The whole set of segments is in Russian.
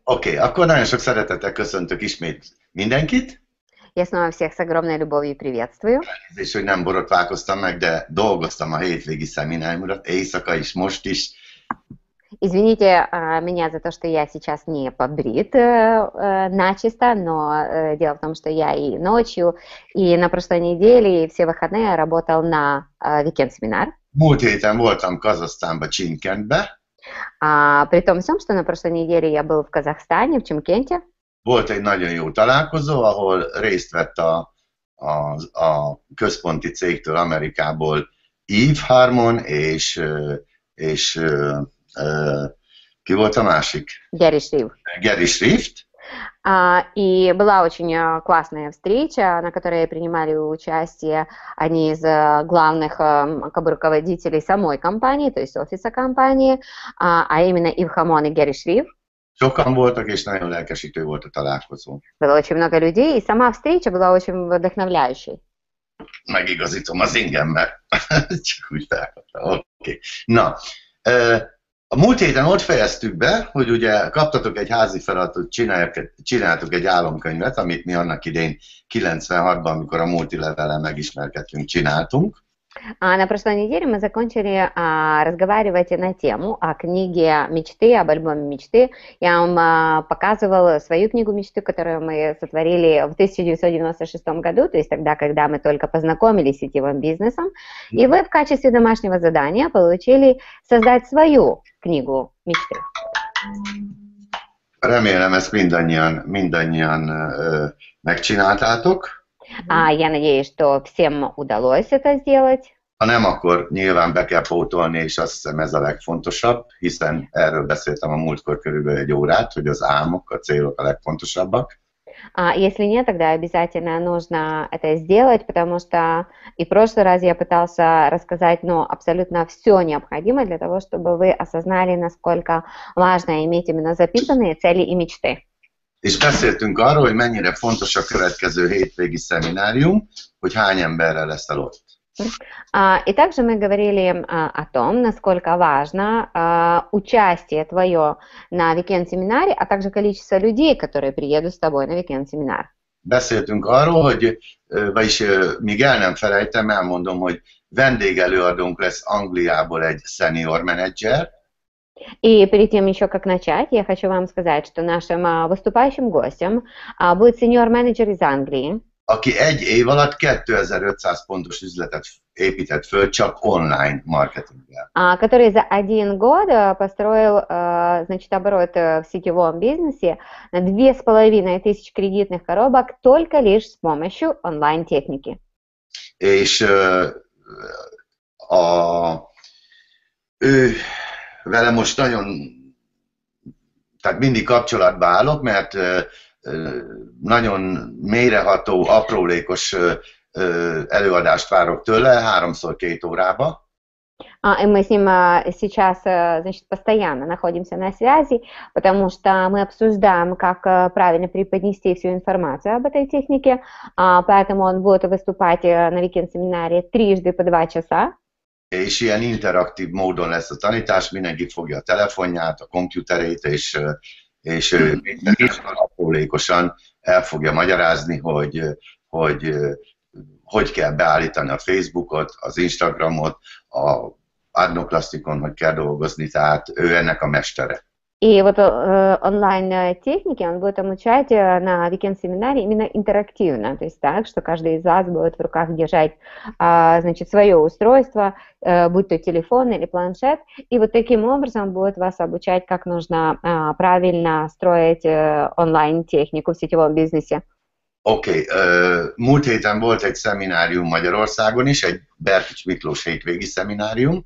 Oké, akkor nagyon sok szeretettel köszöntök ismét mindenkit, Я снова всех с огромной любовью приветствую. és hogy nem borotválkoztam meg, de dolgoztam a hétvégi szemináriumra, éjszaka is, most is. Извините меня за то, что я сейчас не побрит начисто, но дело в том, что я и ночью, и на прошлой неделе, и все выходные работал на weekend-семинар. Múlt héten voltam Kazahsztánba, Csimkentbe. При том всем, что на прошлой неделе я был в Казахстане, в Чимкенте. Volt egy nagyon jó találkozó, ahol részt vett a központi cégtől Amerikából Eve Harmon, és ki volt a másik? Gary Shriv. Gary Shrift. И была очень классная встреча, на которой принимали участие одни из главных руководителей самой компании, то есть офиса компании, а именно Ив Хамон и Гэри Шриф. Sokan voltak, és nagyon lelkesítő volt a találkozó. Было очень много людей, и сама встреча была очень вдохновляющей. Megigazítom az ingemmel. Csak úgy felkaptam. Oké. Na, a múlt héten ott fejeztük be, hogy ugye kaptatok egy házi feladatot, csináltuk egy álomkönyvet, amit mi annak idején 96-ban, amikor a multilevellel megismerkedtünk, csináltunk. На прошлой неделе мы закончили разговаривать на тему о книге мечты, об альбоме мечты. Я вам показывала свою книгу мечты, которую мы сотворили в 1996 году, то есть тогда, когда мы только познакомились с сетевым бизнесом. И вы в качестве домашнего задания получили создать свою книгу мечты. Remélem ezt mindannyian megcsináltátok. Я надеюсь, что всем удалось это сделать. Ha nem, akkor nyilván be kell pótolni, és azt hiszem ez a legfontosabb, hiszen erről beszéltem a múltkor körülbelül egy órát, hogy az álmok, a célok a legfontosabbak. Если нет, тогда обязательно нужно это сделать, потому что и в прошлый раз я пытался рассказать, абсолютно все необходимо для того, чтобы вы осознали, насколько важно иметь именно записанные цели и мечты. És beszéltünk arról, hogy mennyire fontos a következő hétvégi szeminárium, hogy hány emberrel leszel ott. И также мы говорили о том, насколько важно участие твое на weekend-семинаре, а также количество людей, которые приедут с тобой на weekend-семинар. Beszéltünk arról, hogy, vagyis míg el nem felejtem, elmondom, hogy vendégelőadónk lesz Angliából egy senior menedzser. И перед tем еще как начать, я хочу вам сказать, что нашим выступающим гостем будет senior-менеджер из Англии, aki egy év alatt 2500 pontos üzletet épített föl csak online marketinggel. Который за 1 год построил, значит, оборот в сетевом бизнесе на 2500 кредитных коробок только лишь с помощью онлайн-техники. És ő vele most tehát mindig kapcsolatba állok, mert nagyon mélyreható, aprólékos előadást várok tőle, 3x2 órába. И мы с ним сейчас, значит, постоянно находимся на связи, потому что мы обсуждаем, как правильно преподнести всю информацию об этой технике, поэтому он будет выступать на weekend-семинаре 3 по 2 часа. És ilyen interaktív módon lesz a tanítás, mindenki fogja a telefonját, a komputerét, és ő aprólékosan el fogja magyarázni, hogy kell beállítani a Facebookot, az Instagramot, a Adnoplastikon, hogy kell dolgozni, tehát ő ennek a mestere. И вот онлайн-техники он будет обучать на weekend-семинаре именно интерактивно, то есть так, что каждый из вас будет в руках держать, значит, свое устройство, будь то телефон или планшет, и вот таким образом будет вас обучать, как нужно правильно строить онлайн-технику в сетевом бизнесе. Oké, múlt héten volt egy szeminárium Magyarországon is, egy Berkics Miklós hétvégi szeminárium.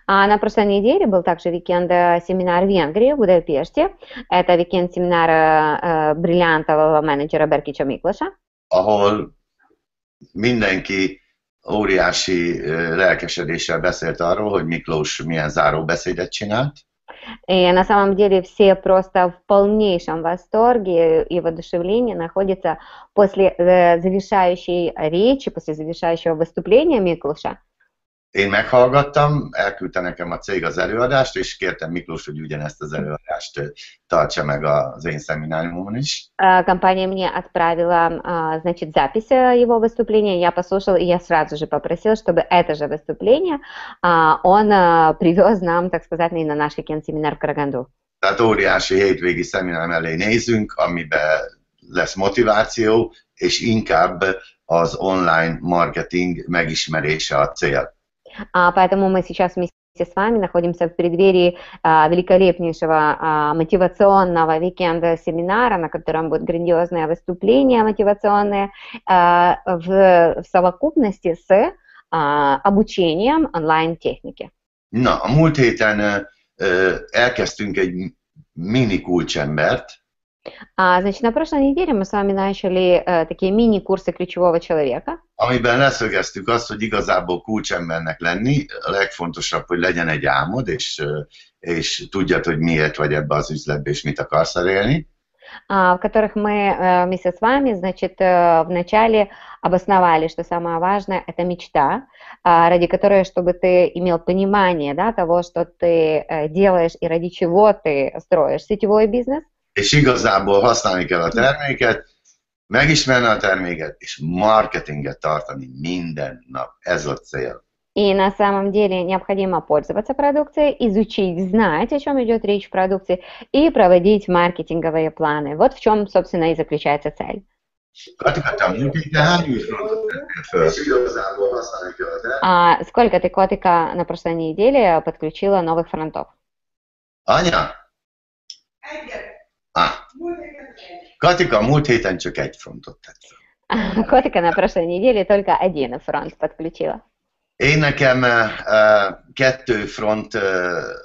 На прошлой неделе был также weekend-семинар в Венгрии, в Будапеште. Это weekend-семинар бриллиантового менеджера Беркича Миклоша. Ahol mindenki óriási lelkesedéssel beszélt arról, hogy Miklós milyen záróbeszédet csinált. И на самом деле все просто в полнейшем восторге и воодушевлении находятся после завершающей речи, после завершающего выступления Миклоша. Én meghallgattam, elküldte nekem a cég az előadást, és kértem Miklós, hogy ugyanezt az előadást tartsa meg az én szemináriumon is. Компания мне отправила, значит, запись его выступления, я послушала, и я сразу же попросила, чтобы это же выступление он привез нам, так сказать, на наш weekend-семинар в Караганду. Tehát óriási hétvégi szeminárium elé nézünk, amiben lesz motiváció, és inkább az online marketing megismerése a cél. Поэтому мы сейчас вместе с вами находимся в преддверии великолепнейшего мотивационного weekend-семинара, на котором будет грандиозное выступление мотивационное в совокупности с обучением онлайн-техники. Na, a múlt héten elkezdtünk egy mini kulcsembert. Значит, на прошлой неделе мы с вами начали такие мини-курсы ключевого человека. Amiben leszögeztük azt, hogy igazából kulcsembernek lenni, a legfontosabb, hogy legyen egy álmod, és tudjad, hogy miért vagy ebbe az üzletbe, és mit akarsz elérni. В которых мы вместе с вами, значит, вначале обосновали, что самое важное – это мечта, ради которой, чтобы ты имел понимание, да, того, что ты делаешь и ради чего ты stроишь сетевой бизнес. És igazából használni kell a terméket, megismerni a terméket, és marketinget tartani minden nap. Ez a cél. И на самом деле необходимо пользоваться продукцией, изучить, знать, о чем идет речь в продукции, и проводить маркетинговые планы. Вот в чем, собственно, и заключается цель. Сколько ты, Котика, на прошлой неделе подключила новых фронтов? Anya? Katika, múlt héten csak egy frontot tett fel. Котика на прошлой неделе только один фронт подключила. Én nekem 2 front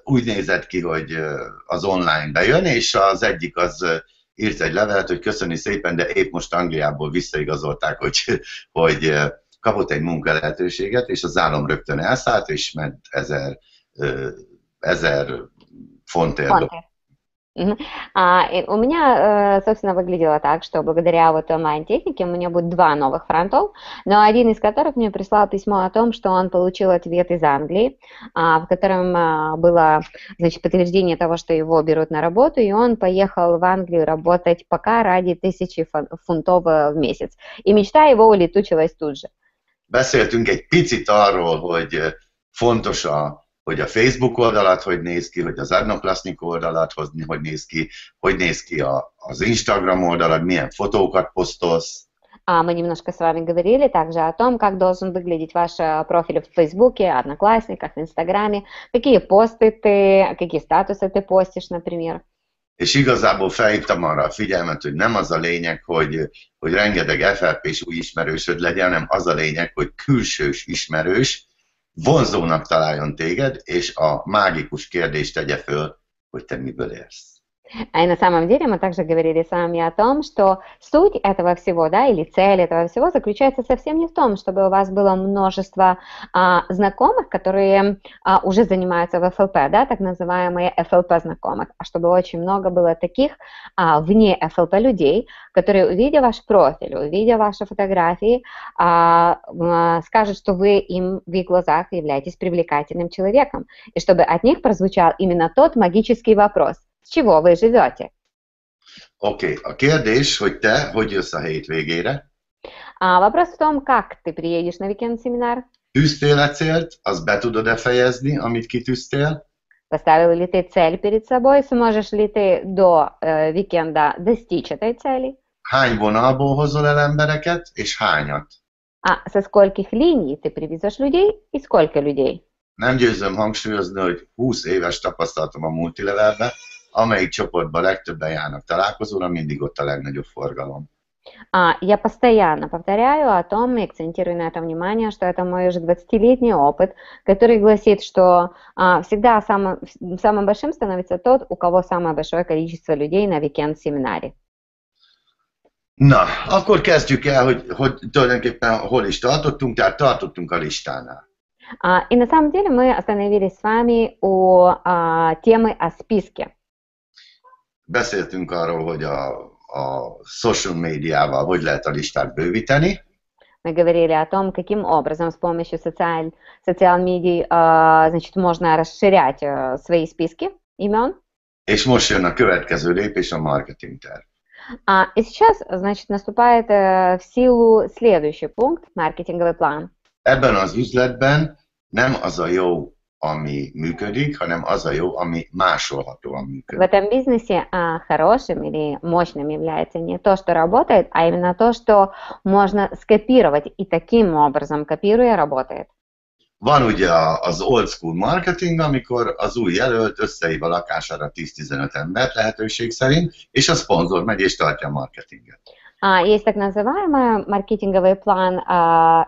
úgy nézett ki, hogy az online bejön, és az egyik az írt egy levelet, hogy köszöni szépen, de épp most Angliából visszaigazolták, hogy kapott egy munkalehetőséget, és az állam rögtön elszállt, és ment 1000 fontért. У меня, собственно, выглядело так, что благодаря вот онлайн-технике у меня будет 2 новых фронтов, но один из которых мне прислал письмо о том, что он получил ответ из Англии, в котором было, значит, подтверждение того, что его берут на работу, и он поехал в Англию работать пока ради 1000 фунтов в месяц. И мечта его улетучилась тут же. Beszéltünk egy picit arról, hogy fontos hogy a Facebook oldalat hogy néz ki, hogy az Adnoklasznyik oldalat hogy néz ki az Instagram oldalad, milyen fotókat posztolsz. Мы немножко с вами говорили также о том, как должен выглядеть ваш профиль в Фейсбуке, Одноклассниках, в Инстаграме, какие посты ты, какие статусы ты постишь, например. És igazából felhívtam arra a figyelmet, hogy nem az a lényeg, hogy rengeteg FLP-s új ismerősöd legyen, hanem az a lényeg, hogy külsős ismerős, vonzónak találjon téged, és a mágikus kérdést tegye föl, hogy te miből élsz. И на самом деле мы также говорили с вами о том, что суть этого всего, да, или цель этого всего заключается совсем не в том, чтобы у вас было множество знакомых, которые уже занимаются в ФЛП, да, так называемые ФЛП-знакомых, а чтобы очень много было таких вне ФЛП людей, которые, увидя ваш профиль, увидя ваши фотографии, скажут, что вы им в их глазах являетесь привлекательным человеком, и чтобы от них прозвучал именно тот магический вопрос. С чего вы живете? Oké, a kérdés, hogy te hogy jössz a hétvégére? Вопрос в том, как ты приедешь на weekend-семинар. Tűztél-e célt? Azt be tudod-e fejezni, amit kitűztél? Поставил ли ты цель перед собой? Сможешь ли ты до уикенда достичь этой цели? Hány vonalból hozol el embereket, és hányat? Со скольких линий ты привезешь людей и сколько людей? Nem győzöm hangsúlyozni, hogy 20 éves tapasztalatom a multilevelben, amelyik csoportban legtöbben járnak találkozóra, mindig ott a legnagyobb forgalom. Я постоянно повторяю о том и акцентирую на этом внимание, что это мой уже 20-летний опыт, который гласит, что всегда самым большим становится тот, у кого самое большое количество людей на weekend-семинаре. Na, akkor kezdjük el, hogy tulajdonképpen hol is tartottunk, tehát tartottunk a listánál. И на самом деле мы остановились с вами у темы о списке. Beszéltünk arról, hogy a social médiával hogy lehet a listát bővíteni. мы говорили о том, каким образом с помощью социальных медиа, значит, можно расширять свои списки имен. És most jön a következő lépés, a marketingterv. И сейчас, значит, наступает в силу следующий пункт, маркетинговый план. Ebben az üzletben nem az a jó, ami működik, hanem az a jó, ami másolhatóan В működik. этом бизнесе хорошим или мощным является не то, что работает, а именно то, что можно скопировать, и таким образом, копируя, работает. Van ugye az old school marketing, amikor az új jelölt összehív a lakására 10-15 embert lehetőség szerint, és a szponzor megy és tartja a marketinget. Есть так называемый маркетинговый план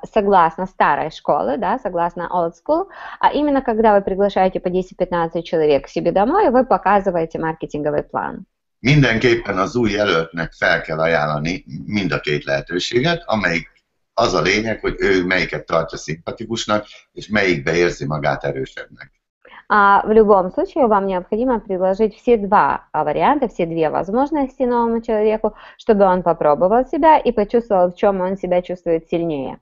согласно старой школы, да, согласно old school, а именно когда вы приглашаете по 10-15 человек к себе домой, вы показываете маркетинговый план. Mindenképpen az új jelöltnek fel kell ajánlani mind a két lehetőséget, amelyik az a lényeg, hogy ő melyiket tartja szimpatikusnak, és melyikbe érzi magát erősebbnek. В любом случае вам необходимо предложить все два варианта, все две возможности новому человеку, чтобы он попробовал себя и почувствовал, в чем он себя чувствует сильнее.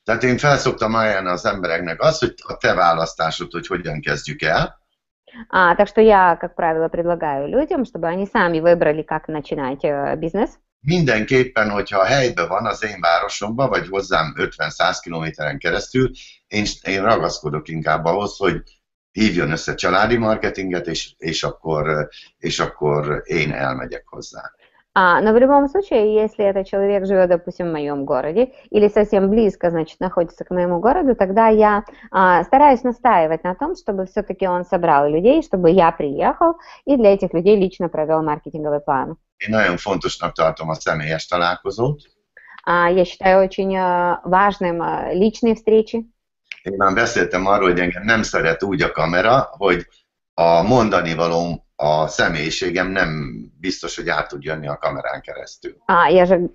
Tehát én felszoktam ajánlani az embereknek azt, hogy a te választásod, hogy hogyan kezdjük el. Так что я, как правило, предлагаю людям, чтобы они сами выбрали, как начинать бизнес. Mindenképpen, hogyha helyben van az én városomban, vagy hozzám 50-100 kilométeren keresztül, én ragaszkodok inkább ahhoz, hogy hívjon össze családi marketinget, és akkor én elmegyek hozzá. Но в любом случае, если этот человек живет, допустим, в моем городе или совсем близко, значит, находится к моему городу, тогда я стараюсь настаивать на том, чтобы все-таки он собрал людей, чтобы я приехал и для этих людей лично провел маркетинговый план. Én nagyon fontosnak tartom a személyes találkozót. Я считаю очень важным личные встречи. Én már beszéltem arról, hogy engem nem szeret úgy a kamera, hogy a mondani valóm, a személyiségem nem biztos, hogy át tud jönni a kamerán keresztül.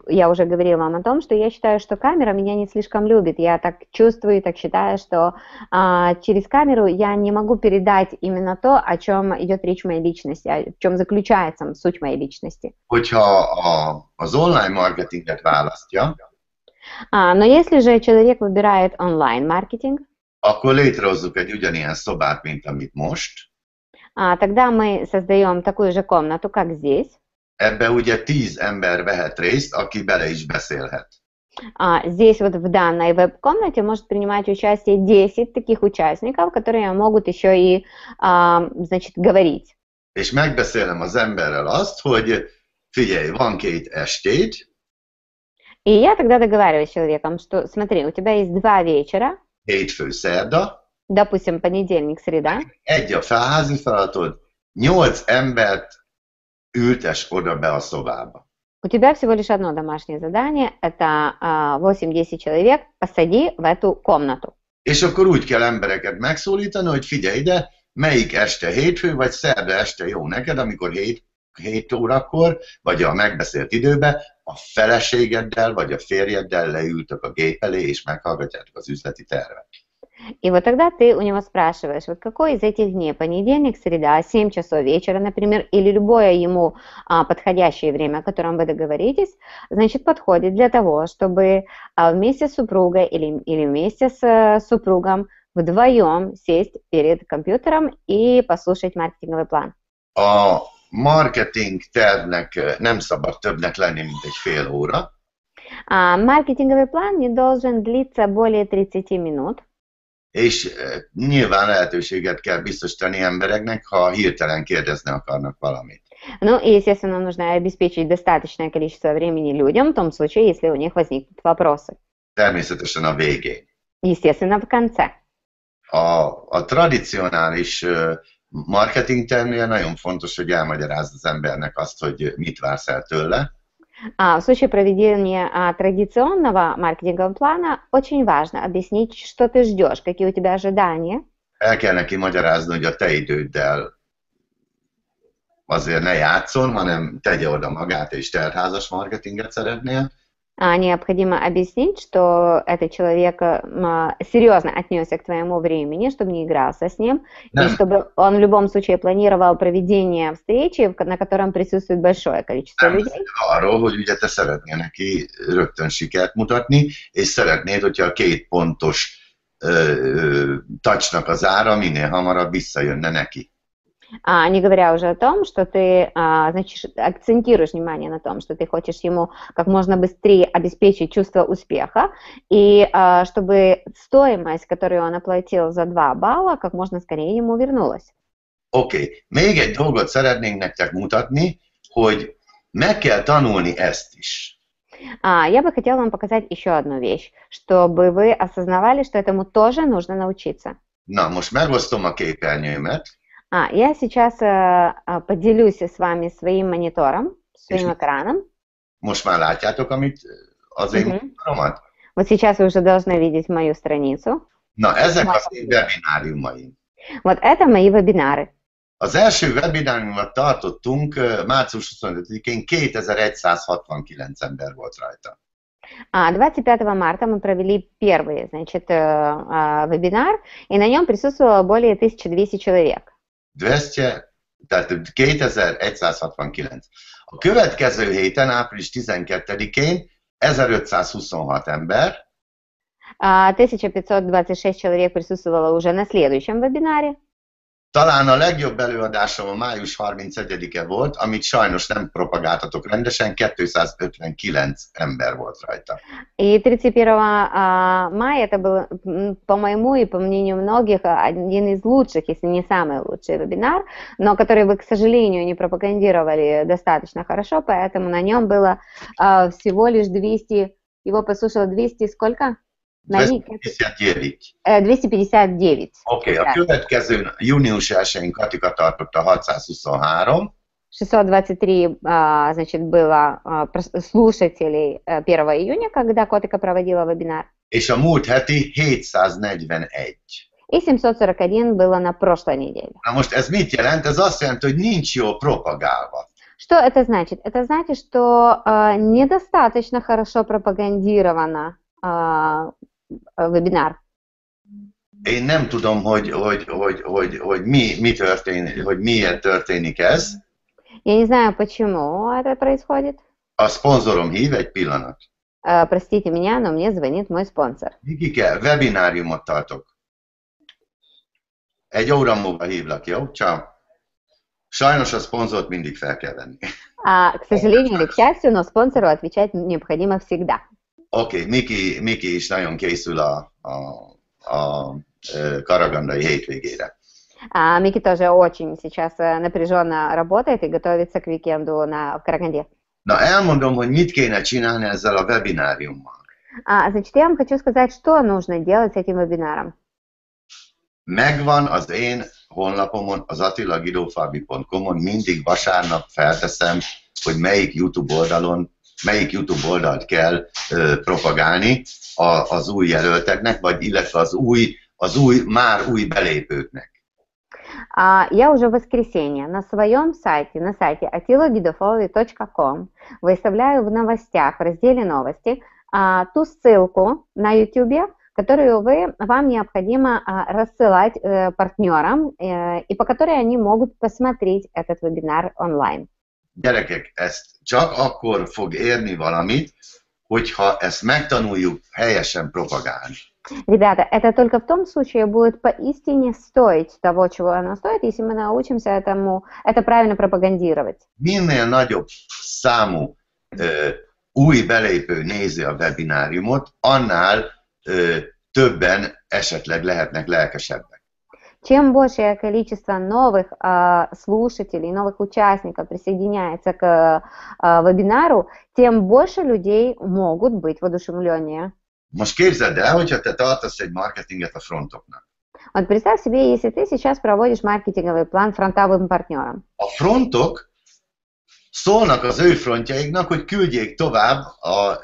Я уже говорила вам о том, что я считаю, что камера меня не слишком любит. Я так чувствую, так считаю, что через камеру я не могу передать именно то, о чем идет речь моей личности, в чем заключается суть моей личности. Hogyha az online marketinget választja, Но если же человек выбирает онлайн-маркетинг, akkor létrehozzuk egy ugyanilyen szobát, mint amit most. Тогда мы создаем такую же комнату, как здесь. Ebbe ugye 10 ember vehet részt, aki bele is beszélhet. Здесь вот в данной веб-комнате может принимать участие 10 таких участников, которые могут еще и, значит, говорить. És megbeszélem az emberrel azt, hogy figyelj, van 2 estét. И я тогда договариваюсь с человеком, что смотри, у тебя есть 2 вечера. Hétfő, szerda. Допустим, понедельник, среда. Egy a házi feladatod, 8 embert ültes oda be a szobába. У тебя всего lишь одно домашнее задание, это 8-10 человек, посади в эту комнату. És akkor úgy kell embereket megszólítani, hogy figyelj ide, melyik este hétfő, vagy szerda este jó neked, amikor 7 órakor, vagy a megbeszélt időben a feleségeddel, vagy a férjeddel leültök a gép elé, és meghallgatjátok az üzleti tervet. И вот тогда ты у него спрашиваешь, вот какой из этих дней, понедельник, среда, 7 часов вечера, например, или любое ему подходящее время, о котором вы договоритесь, значит, подходит для того, чтобы вместе с супругой или vместе с супругом вдвоем сесть перед компьютером и послушать маркетинговый план. A marketing tervnek nem szabad többnek lenni, mint egy fél óra. Маркетинговый план не должен длиться более 30 минут. És nyilván lehetőséget kell biztosítani embereknek, ha hirtelen kérdezni akarnak valamit. Ну и, естественно, нужно обеспечить достаточное количество времени людям, в том случае, если у них возникнут вопросы. Természetesen a végén. Естественно, в конце. A tradicionális marketing tervnél nagyon fontos, hogy elmagyarázd az embernek azt, hogy mit vársz el tőle. В случае проведения традиционного маркетингового плана очень важно объяснить, что ты ждешь, какие у тебя ожидания. El kell neki magyarázni, hogy a te időddel azért ne játszon, hanem tegye oda magát, és teltházas marketinget szeretnél. Необходимо объяснить, что этот человек серьезно отнесся к твоему времени, чтобы не игрался с ним, и чтобы он в любом случае планировал проведение встречи, на котором присутствует большое количество людей. Arról, hogy ugye te szeretnél neki rögtön sikert mutatni, és szeretnéd, hogyha a 2 pontos touchnak az ára minél hamarabb visszajönne neki. Не говоря уже о том, что ты, значит, акцентируешь внимание на том, что ты хочешь ему как можно быстрее обеспечить чувство успеха, и чтобы стоимость, которую он оплатил за 2 балла, как можно скорее ему вернулась. Oké, még egy dolgot szeretnénk nektek mutatni, hogy meg kell tanulni ezt is. Я бы хотела вам показать еще одну вещь, чтобы вы осознавали, что этому тоже нужно научиться. Na, most megosztom a képernyőmet. Я сейчас поделюсь с вами своим монитором, своим экраном. Most már látjátok, amit az én monitoromat? Вот сейчас вы уже должны видеть мою страницу. Na, ezek az én webináriumaim. Вот это мои вебинары. Az első webináriumot tartottunk március 25-én, 2169 ember volt rajta. 25 марта мы провели первый, значит, вебинар, и на нем присутствовало более 1200 человек. 200, tehát 2169. A következő héten, április 12-én 1526 ember. 1526 человек присутствовало уже на следующем вебинаре. Talán a legjobb előadásom a május 31-e volt, amit sajnos nem propagáltatok rendesen, 259 ember volt rajta. И 31 мая это был, по моему и по мнению многих, один из лучших, если не самый лучший вебинар, но который вы, к сожалению, не пропагандировали достаточно хорошо, поэтому на нем было всего лишь 200, его послушало 200 сколько? 259. 259. Oké, a következő június 1-én Katika tartotta 623. 623, значит, было слушателей 1 июня, когда Котика проводила вебинар. És a múlt heti 741. И 741 было на прошлой неделе. Na most ez mit jelent? Ez azt jelenti, hogy nincs jól propagálva. Что это значит? Это значит, что недостаточно хорошо пропагандировано вебинар. Én nem tudom, hogy mi történik, hogy miért történik ez. Я не знаю, почему это происходит. A szponzorom hív, egy pillanat. Простите меня, но мне звонит мой спонсор. Vikike, webináriumot tartok. Egy óra múlva hívlak, jó? Ciao. Sajnos a szponzort mindig fel kell venni. К сожалению или к счастью, но спонсору отвечать необходимо всегда. Oké, Miki is nagyon készül a karagandai hétvégére. Мики тоже очень сейчас напряженно работает и готовится к уикенду в Караганде. Na, elmondom, hogy mit kéne csinálni ezzel a webináriummal. Значит, я вам хочу сказать, что нужно делать с этим вебинаром. Megvan az én honlapomon, az attilagidófabi.com-on, mindig vasárnap felteszem, hogy melyik YouTube oldalt kell propagálni az új jelölteknek, vagy illetve már új belépőknek. Я уже в воскресенье на своем сайте, на сайте attilagidofoli.com выставляю в новостях, в разделе новости, ту ссылку на YouTube, которую вам необходимо рассылать партнерам, и по которой они могут посмотреть этот вебинар онлайн. Gyerekek, ezt csak akkor fog érni valamit, hogyha ezt megtanuljuk helyesen propagálni. Ребята, это только в том случае будет поистине стоить того, чего оно стоит, если мы научимся это правильно пропагандировать. Minél nagyobb számú új belépő nézi a webináriumot, annál többen esetleg lehetnek lelkesebbek. Чем большее количество новых слушателей, новых участников присоединяется к вебинару, тем больше людей могут быть воодушевленнее. Most képzeld el, hogyha te tartasz egy marketinget a frontoknak. Вот представь себе, если ты сейчас проводишь маркетинговый план фронтовым партнерам. A frontok szólnak az ő frontjaiknak, hogy küldjék tovább,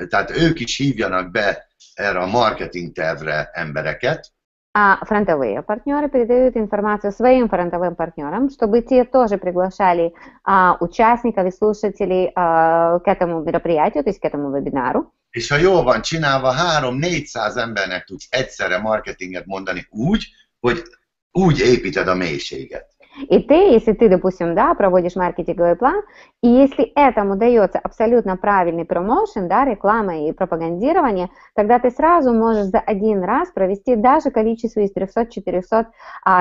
tehát ők is hívjanak be erre a marketing tervre embereket. А фронтовые партнеры передают информацию своим фронтовым партнерам, чтобы те тоже приглашали участников и слушателей к этому мероприятию, то есть к этому вебинару. És ha jól van csinálva, 300-400 embernek tudsz egyszerre marketinget mondani hogy úgy építed a mélységet. И ты, если ты, допустим, да, проводишь маркетинговый план, и если этому дается абсолютно правильный промоушен, да, реклама и пропагандирование, тогда ты сразу можешь за один раз провести даже количество из 300-400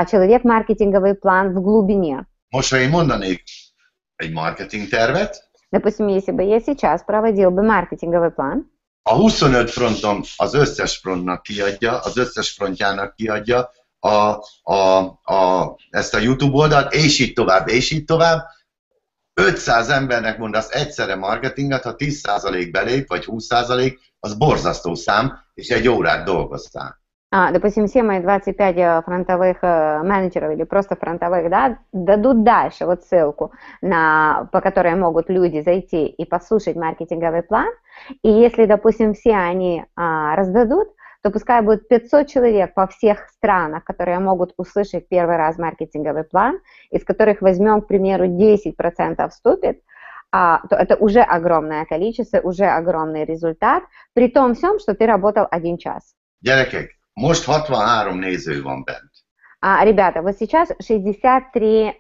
человек маркетинговый план в глубине. Most, ha én mondanék egy marketing tervet, Допустим, если бы я сейчас проводил бы маркетинговый план, a 25 fronton az összes frontnak kiadja, az összes frontjának kiadja ezt a YouTube oldalt, és így tovább, és így tovább. 500 embernek mondasz egyszerre marketinget, ha 10% belép, vagy 20%, az borzasztó szám, és egy órát dolgoztál. Допустим, все мои 25 фронтовых менеджеров или просто фронтовых, да, дадут дальше вот ссылку, по которой могут люди зайти и послушать маркетинговый план. И если, допустим, все они раздадут, то пускай будет 500 человек по всех странах, которые могут услышать первый раз маркетинговый план, из которых возьмем, к примеру, 10% вступит, то это уже огромное количество, уже огромный результат, при том всем, что ты работал 1 час. Gyerekek, most 63 néző van bent. Ребята, вот сейчас 63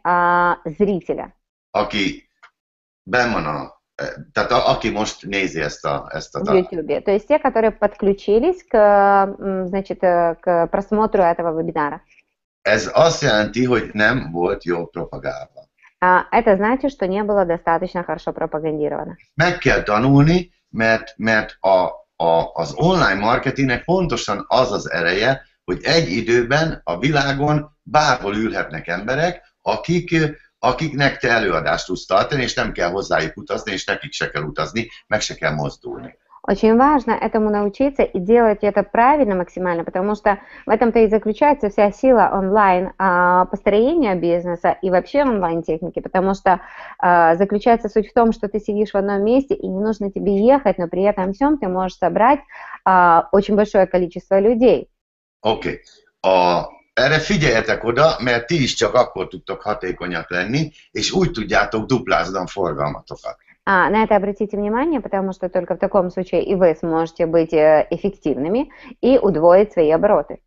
зрителя. Aki benn van tehát aki most nézi ezt a в YouTube. То есть те, которые подключились к просмотру этого вебинара. Ez azt jelenti, hogy nem volt jól propagálva. Это значит, что не было достаточно хорошо пропагандировано. Meg kell tanulni, mert az online marketingnek pontosan az az ereje, hogy egy időben a világon bárhol ülhetnek emberek, akiknek te előadást tudsz tartani, és nem kell hozzájuk utazni, és nekik se kell utazni, meg se kell mozdulni. Очень важно этому научиться и делать это правильно максимально, потому что в этом-то и заключается вся сила онлайн построения бизнеса и вообще онлайн-техники, потому что заключается суть в том, что ты сидишь в одном месте и не нужно тебе ехать, но при этом всем ты можешь собрать очень большое количество людей. Oké. Erre figyeljetek oda, mert ti is csak akkor tudtok hatékonyak lenni, és úgy tudjátok duplázni a forgalmatokat. На это обратите внимание, потому что только в таком случае и вы сможете быть эффективными и удвоить свои обороты.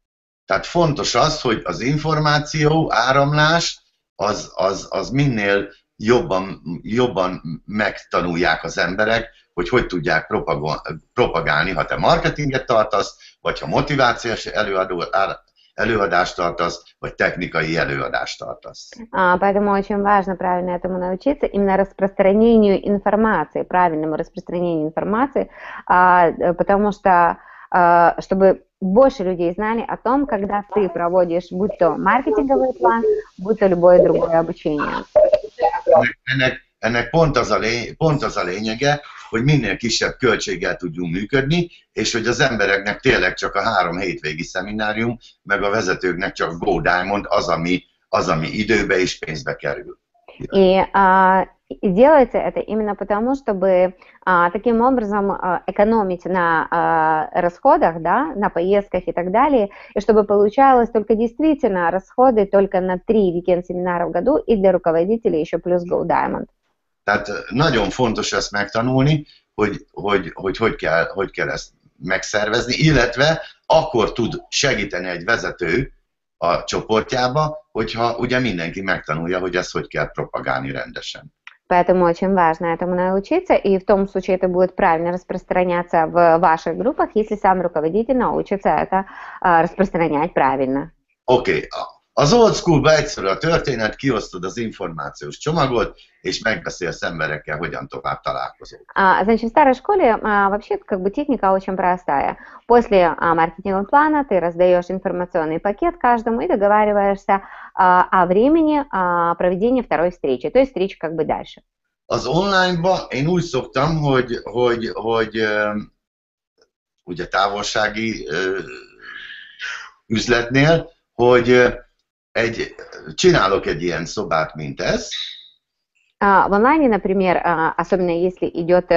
Tehát fontos az, hogy az információ áramlás az minél jobban megtanulják az emberek, hogy tudják propagálni, ha te marketinget tartasz, vagy ha motivációs előadást tartasz, vagy technikai előadást tartasz. Поэтому очень важно правильно этому научиться, именно распространению информации, правильному распространению информации, потому что, чтобы больше людей знали о том, когда ты проводишь, будь то маркетинговый план, будь то любое другое обучение. Ennek pont az a lényege, hogy minél kisebb költséggel tudjunk működni, és hogy az embereknek tényleg csak a 3 hétvégi szeminárium, meg a vezetőknek csak Go Diamond az, ami időbe és pénzbe kerül. И делается это именно потому, чтобы таким образом экономить на расходах, да, на поездках и так далее, и чтобы получалось только действительно расходы только на 3 weekend-семинара в году и для руководителей еще плюс Go Diamond. Tehát nagyon fontos ezt megtanulni, hogy kell ezt megszervezni, illetve akkor tud segíteni egy vezető a csoportjába, hogyha ugye mindenki megtanulja, hogy ezt hogy kell propagálni rendesen. Поэтому очень важно этому научиться, и в том случае это будет правильно распространяться в ваших группах, если сам руководитель научится это распространять правильно. Oké. Az old school-ba egyszerű a történet, kiosztod az információs csomagot, és megbeszélsz emberekkel, hogyan tovább találkozol. Значит, в старой школе вообще как бы техника очень простая. После маркетингового плана ты раздаешь информационный пакет каждому и договариваешься о времени проведения второй встречи, то есть встреча как бы дальше. Az online-ba én úgy szoktam, hogy ugye távolsági üzletnél, hogy csinálok egy ilyen szobát, mint ez. В онлайне, например, особенно если идет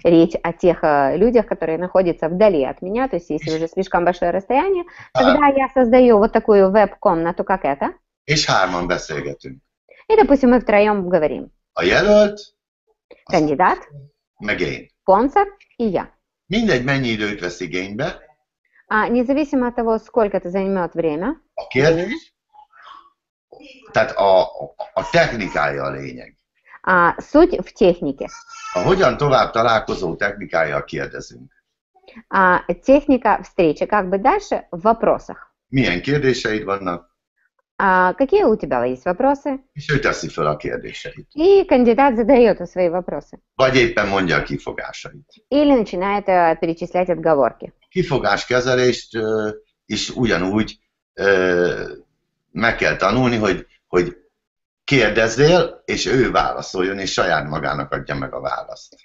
речь о тех людях, которые находятся вдали от меня, то есть если уже слишком большое расстояние, тогда я создаю вот такую веб-комнату, как это, és hárman beszélgetünk. и, допустим, мы втроем говорим. A jelölt, Кандидат, meg én. спонсор и я. Mindegy, mennyi időt vesz igénybe, Независимо от того, сколько это займет время, a kérdés, tehát a technikája a lényeg. суть в технике. A hogyan tovább találkozó technikája kérdezünk. Техника встречи, как бы дальше, в вопросах. Milyen kérdéseid vannak? Какие у тебя есть вопросы? És ő teszi fel a kérdéseit. И кандидат задает свои вопросы. Vagy éppen mondja a kifogásait. Или начинает перечислять отговорки. Kifogáskezelést is ugyanúgy meg kell tanulni, hogy kérdezzél, és ő válaszoljon, és saját magának adja meg a választ.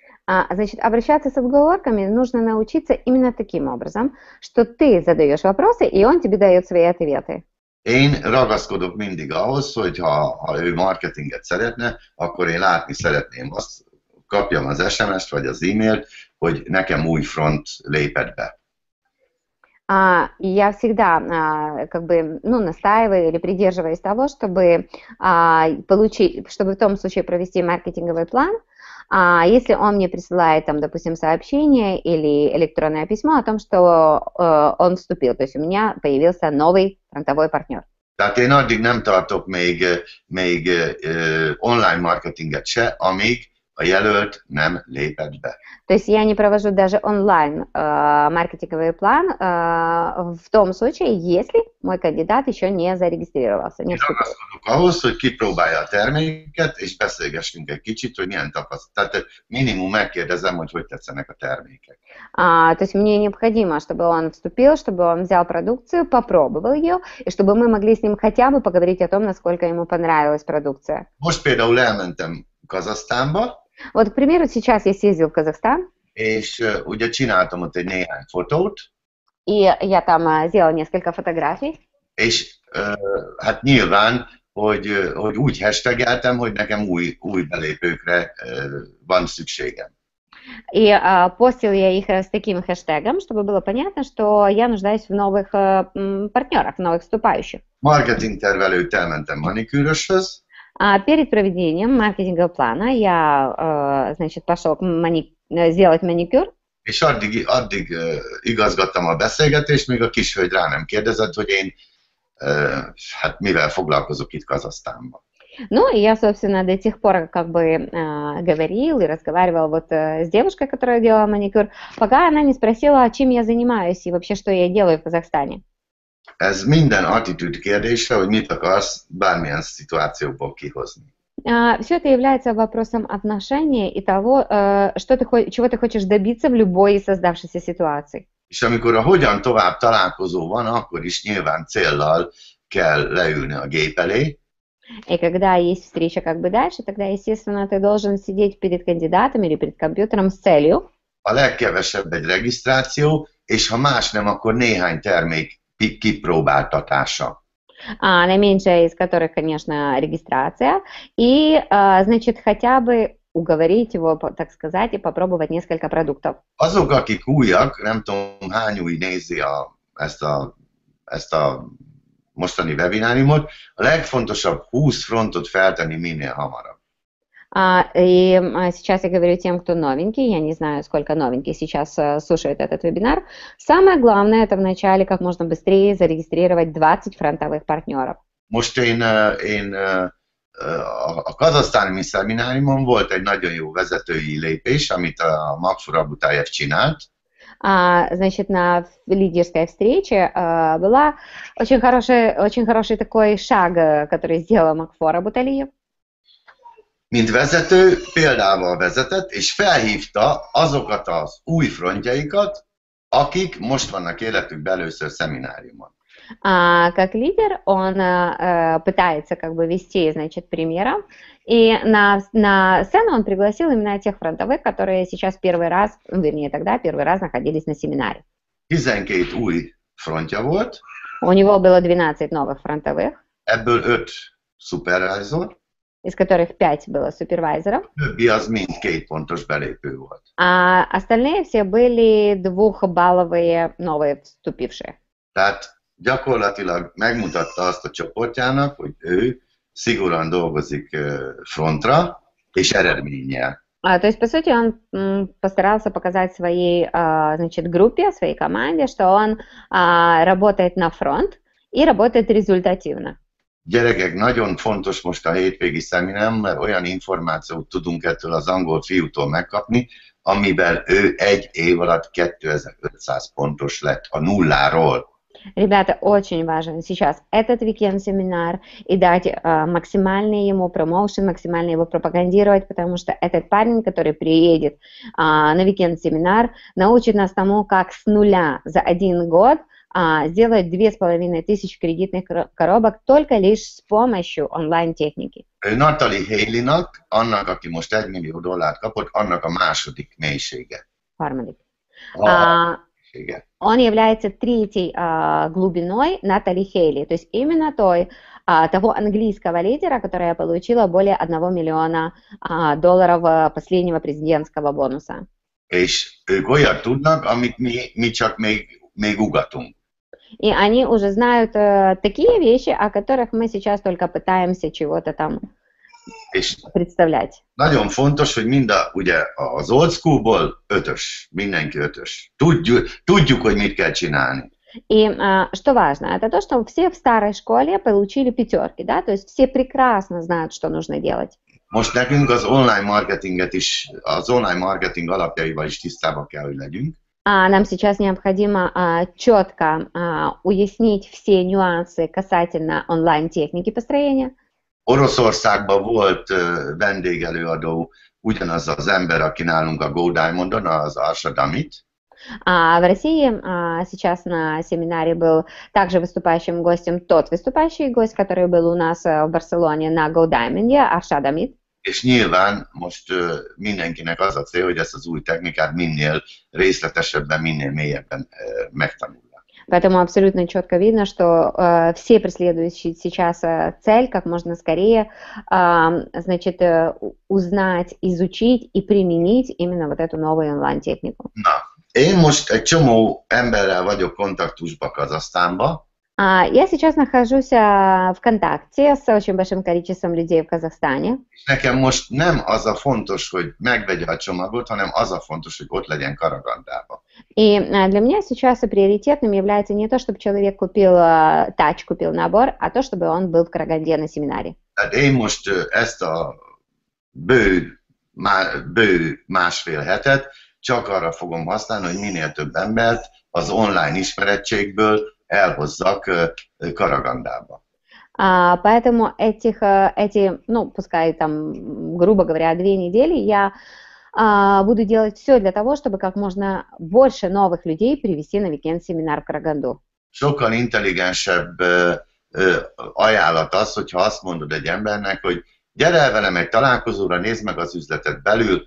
Значит, обращаться с отговорками нужно научиться именно таким образом, что ты задаешь вопросы, и он тебе дает свои ответы. Én ragaszkodok mindig ahhoz, hogy ha ő marketinget szeretne, akkor én látni szeretném azt, kapjam az SMS-t vagy az e-mailt, hogy nekem új front lépett be. Я всегда настаиваю или придерживаюсь того, чтобы чтобы в том случае провести маркетинговый план, если он мне присылает, там, допустим, сообщение или электронное письмо о том, что он вступил, то есть у меня появился новый фронтовой партнер. Tehát én addig nem tartok még online marketinget se, amíg a jelölt nem lépett be. То есть я не провожу даже онлайн маркетинговый план в том случае, если мой кандидат еще не зарегистрировался, не вступил. Ragaszkodok ahhoz, hogy kipróbálja a terméket, és beszélgessünk egy kicsit, hogy milyen tapasztalat. Tehát minimum megkérdezem, hogy tetszenek a termékek. То есть мне необходимо, чтобы он вступил, чтобы он взял продукцию, попробовал ее, и чтобы мы могли с ним хотя бы поговорить о том, насколько ему понравилась продукция. Most például elmentem Kazahsztánba, Вот, к примеру, сейчас я съездил в Казахстан, és ugye csináltam ott egy néhány fotót, и я там сделал несколько фотографий, és hát nyilván, hogy úgy hashtageltem, hogy nekem új belépőkre van szükségem. и постил я их с таким хэштегом, чтобы было понятно, что я нуждаюсь в новых партнерах, в новых вступающих. Marketing tervelőt elmentem manikűröshöz, Перед проведением маркетингового плана я, значит, пошел сделать маникюр. És addig igazgattam a beszélgetést, míg a kishölgy rá nem kérdezett, hogy én hát mivel foglalkozok itt Kazahsztánban. Ну, и я, собственно, до тех пор как бы говорил и разговаривал вот с девушкой, которая делала маникюр, пока она не спросила, чем я занимаюсь и вообще, что я делаю в Казахстане. Ez minden attitűd kérdése, hogy mit akarsz bármilyen szituációból kihozni. Все это является вопросом отношения и того, чего ты хочешь добиться в любой создавшейся ситуации. És amikor a hogyan tovább találkozó van, akkor is nyilván céllal kell leülni a gép elé. И когда есть встреча как бы дальше, тогда, естественно, ты должен сидеть перед кандидатом или перед компьютером с целью. A legkevesebb egy regisztráció, és ha más nem, akkor néhány termék kipróbáltatása. Наименьшая из которых, конечно, регистрация. И, значит, хотя бы уговорить его, так сказать, и попробовать несколько продуктов. Azok, akik újak, nem tudom hány új nézi ezt a mostani webináriumot, a legfontosabb 20 frontot feltenni minél hamarabb. И сейчас я говорю тем, кто новенький, я не знаю, сколько новеньких сейчас слушают этот вебинар. Самое главное, это вначале как можно быстрее зарегистрировать 20 фронтовых партнеров. Most én a kazahsztáni szemináriumon volt egy nagyon jó vezetői lépés, amit a Makfur Abutayev csinált. Значит, на лидерской встрече была очень хороший такой шаг, который сделал Макфур Абуталиев. Mint vezető példával vezetett, és felhívta azokat az új frontjaikat, akik most vannak életükben először szemináriumon. Как лидер он пытается как бы вести, значит, примером, и на сцену он пригласил именно тех фронтовых, которые сейчас первый раз, вернее тогда первый раз находились на семинаре. 12 új frontja volt. У него было 12 новых фронтовых. Ebből 5 supervisor. из которых 5 было супервайзеров. Többi az mind 2 pontos belépő volt. А остальные все были двухбалловые новые вступившие. Tehát gyakorlatilag megmutatta azt a csoportjának, hogy ő szigorúan dolgozik frontra és eredménnyel. То есть, по сути, он постарался показать своей, значит, группе, своей команде, что он работает на фронт и работает результативно. Gyerekek, nagyon fontos most a hétvégi szeminám, mert olyan információt tudunk ettől az angol fiútól megkapni, amiben ő 1 év alatt 2500 pontos lett a nulláról. Ребята, очень важен сейчас этот weekend-семинар и дать максимальный ему промоушен, максимально его пропагандировать, потому что этот парень, который приедет на weekend-семинар, научит нас тому, как с нуля за 1 год сделать 2500 кредитных коробок только лишь с помощью онлайн-техники. Natalie Haley-nak, annak, aki most $1 millió kapott, annak a második mélysége. Harmadik. Mélysége. Он является третьей глубиной Натали Хейли, то есть именно того английского лидера, которая получила более $1 миллиона последнего президентского бонуса. És ők olyat tudnak, amit mi csak még ugatunk. И они уже знают такие вещи, о которых мы сейчас только пытаемся чего-то там представлять. Nagyon fontos, hogy ugye az old schoolból 5-ös, mindenki 5-ös. Tudjuk, hogy mit kell csinálni. И что важно, это то, что все в старой школе получили 5, да, то есть все прекрасно знают, что нужно делать. Most nekünk az online marketing alapjaival is tisztában kell, hogy legyünk. Нам сейчас необходимо четко уяснить все нюансы касательно онлайн-техники построения. Oroszországban volt vendégelőadó ugyanaz az ember, aki nálunk a Go Diamondon, az Arsha Damit. В России сейчас на семинаре был также выступающим гостем тот выступающий гость, который был у нас в Барселоне на Go Diamond, Arsha Damit. És nyilván most mindenkinek az a cél, hogy ezt az új technikát minél részletesebben, minél mélyebben megtanulja. Поэтому абсолютно четко видно, что все преследуют сейчас цель как можно скорее, значит, узнать, изучить и применить именно вот эту новую онлайн-технику. Na, én most egy csomó emberrel vagyok kontaktusban Kazahsztánban. Я сейчас нахожусь в контакте с очень большим количеством людей в Казахстане. Nekem most nem az a fontos, hogy megvegye a csomagot, hanem az a fontos, hogy ott legyen Karagandában. И для меня сейчас приоритетным является не то, чтобы человек купил купил набор, а то, чтобы он был в Караганде на семинаре. Tehát én most ezt a bő másfél hetet csak arra fogom használni, hogy minél több embert az online ismerettségből elhozzak Караганdába. Поэтому ну, пускай там, грубо говоря, 2 недели я буду делать все для того, чтобы как можно больше новых людей привести на weekend-семинар в Караганду. Sokkal intelligensebb ajánlat az, hogyha azt mondod egy embernek, hogy gyere el velem egy találkozóra, nézd meg az üzletet belül,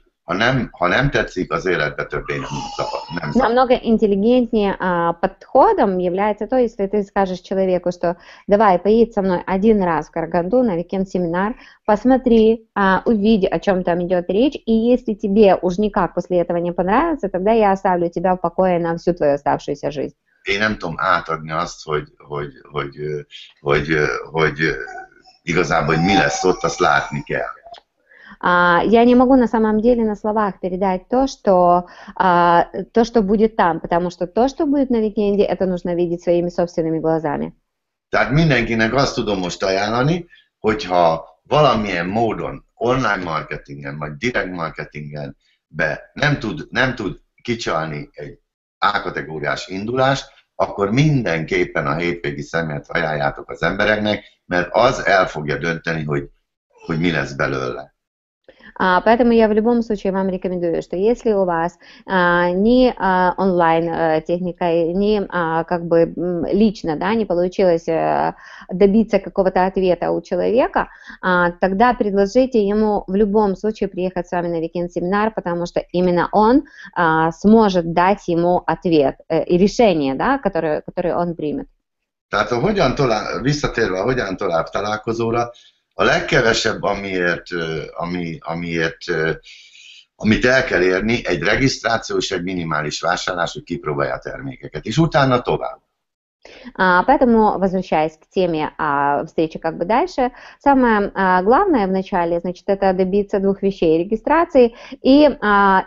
ha nem tetszik, az életbe többé nem szabad. Намного интеллигентнее подходом является то, если ты скажешь человеку, что давай, поедь со мной 1 раз в Караганду на weekend-семинар, посмотри, увиди, о чем там идет речь, и если тебе уж никак после этого не понравится, тогда я оставлю тебя в покое на всю твою оставшуюся жизнь. Én nem tudom átadni azt, hogy igazából, hogy mi lesz ott, azt látni kell. Я не могу на самом деле на словах передать то, что будет там, потому что то, что будет на викенде, это нужно видеть своими собственными глазами. Tehát mindenkinek azt tudom most ajánlani, hogyha valamilyen módon online marketingen vagy direct marketingen nem tud kicsalni egy A-kategóriás indulást, akkor mindenképpen a hétvégi szemet ajánljátok az embereknek, mert az el fogja dönteni, hogy mi lesz belőle. Поэтому я в любом случае вам рекомендую, что если у вас ни онлайн-техника, ни как бы лично, да, не получилось добиться какого-то ответа у человека, тогда предложите ему в любом случае приехать с вами на weekend-семинар, потому что именно он сможет дать ему ответ и решение, да, которое он примет. Tehát visszatérve a hogyan tovább találkozóra, A legkevesebb, amit el kell érni, egy regisztráció és egy minimális vásárlás, hogy kipróbálja a termékeket, és utána tovább. Поэтому, возвращаясь к теме встречи как бы дальше, самое главное вначале, значит, это добиться двух вещей: регистрации и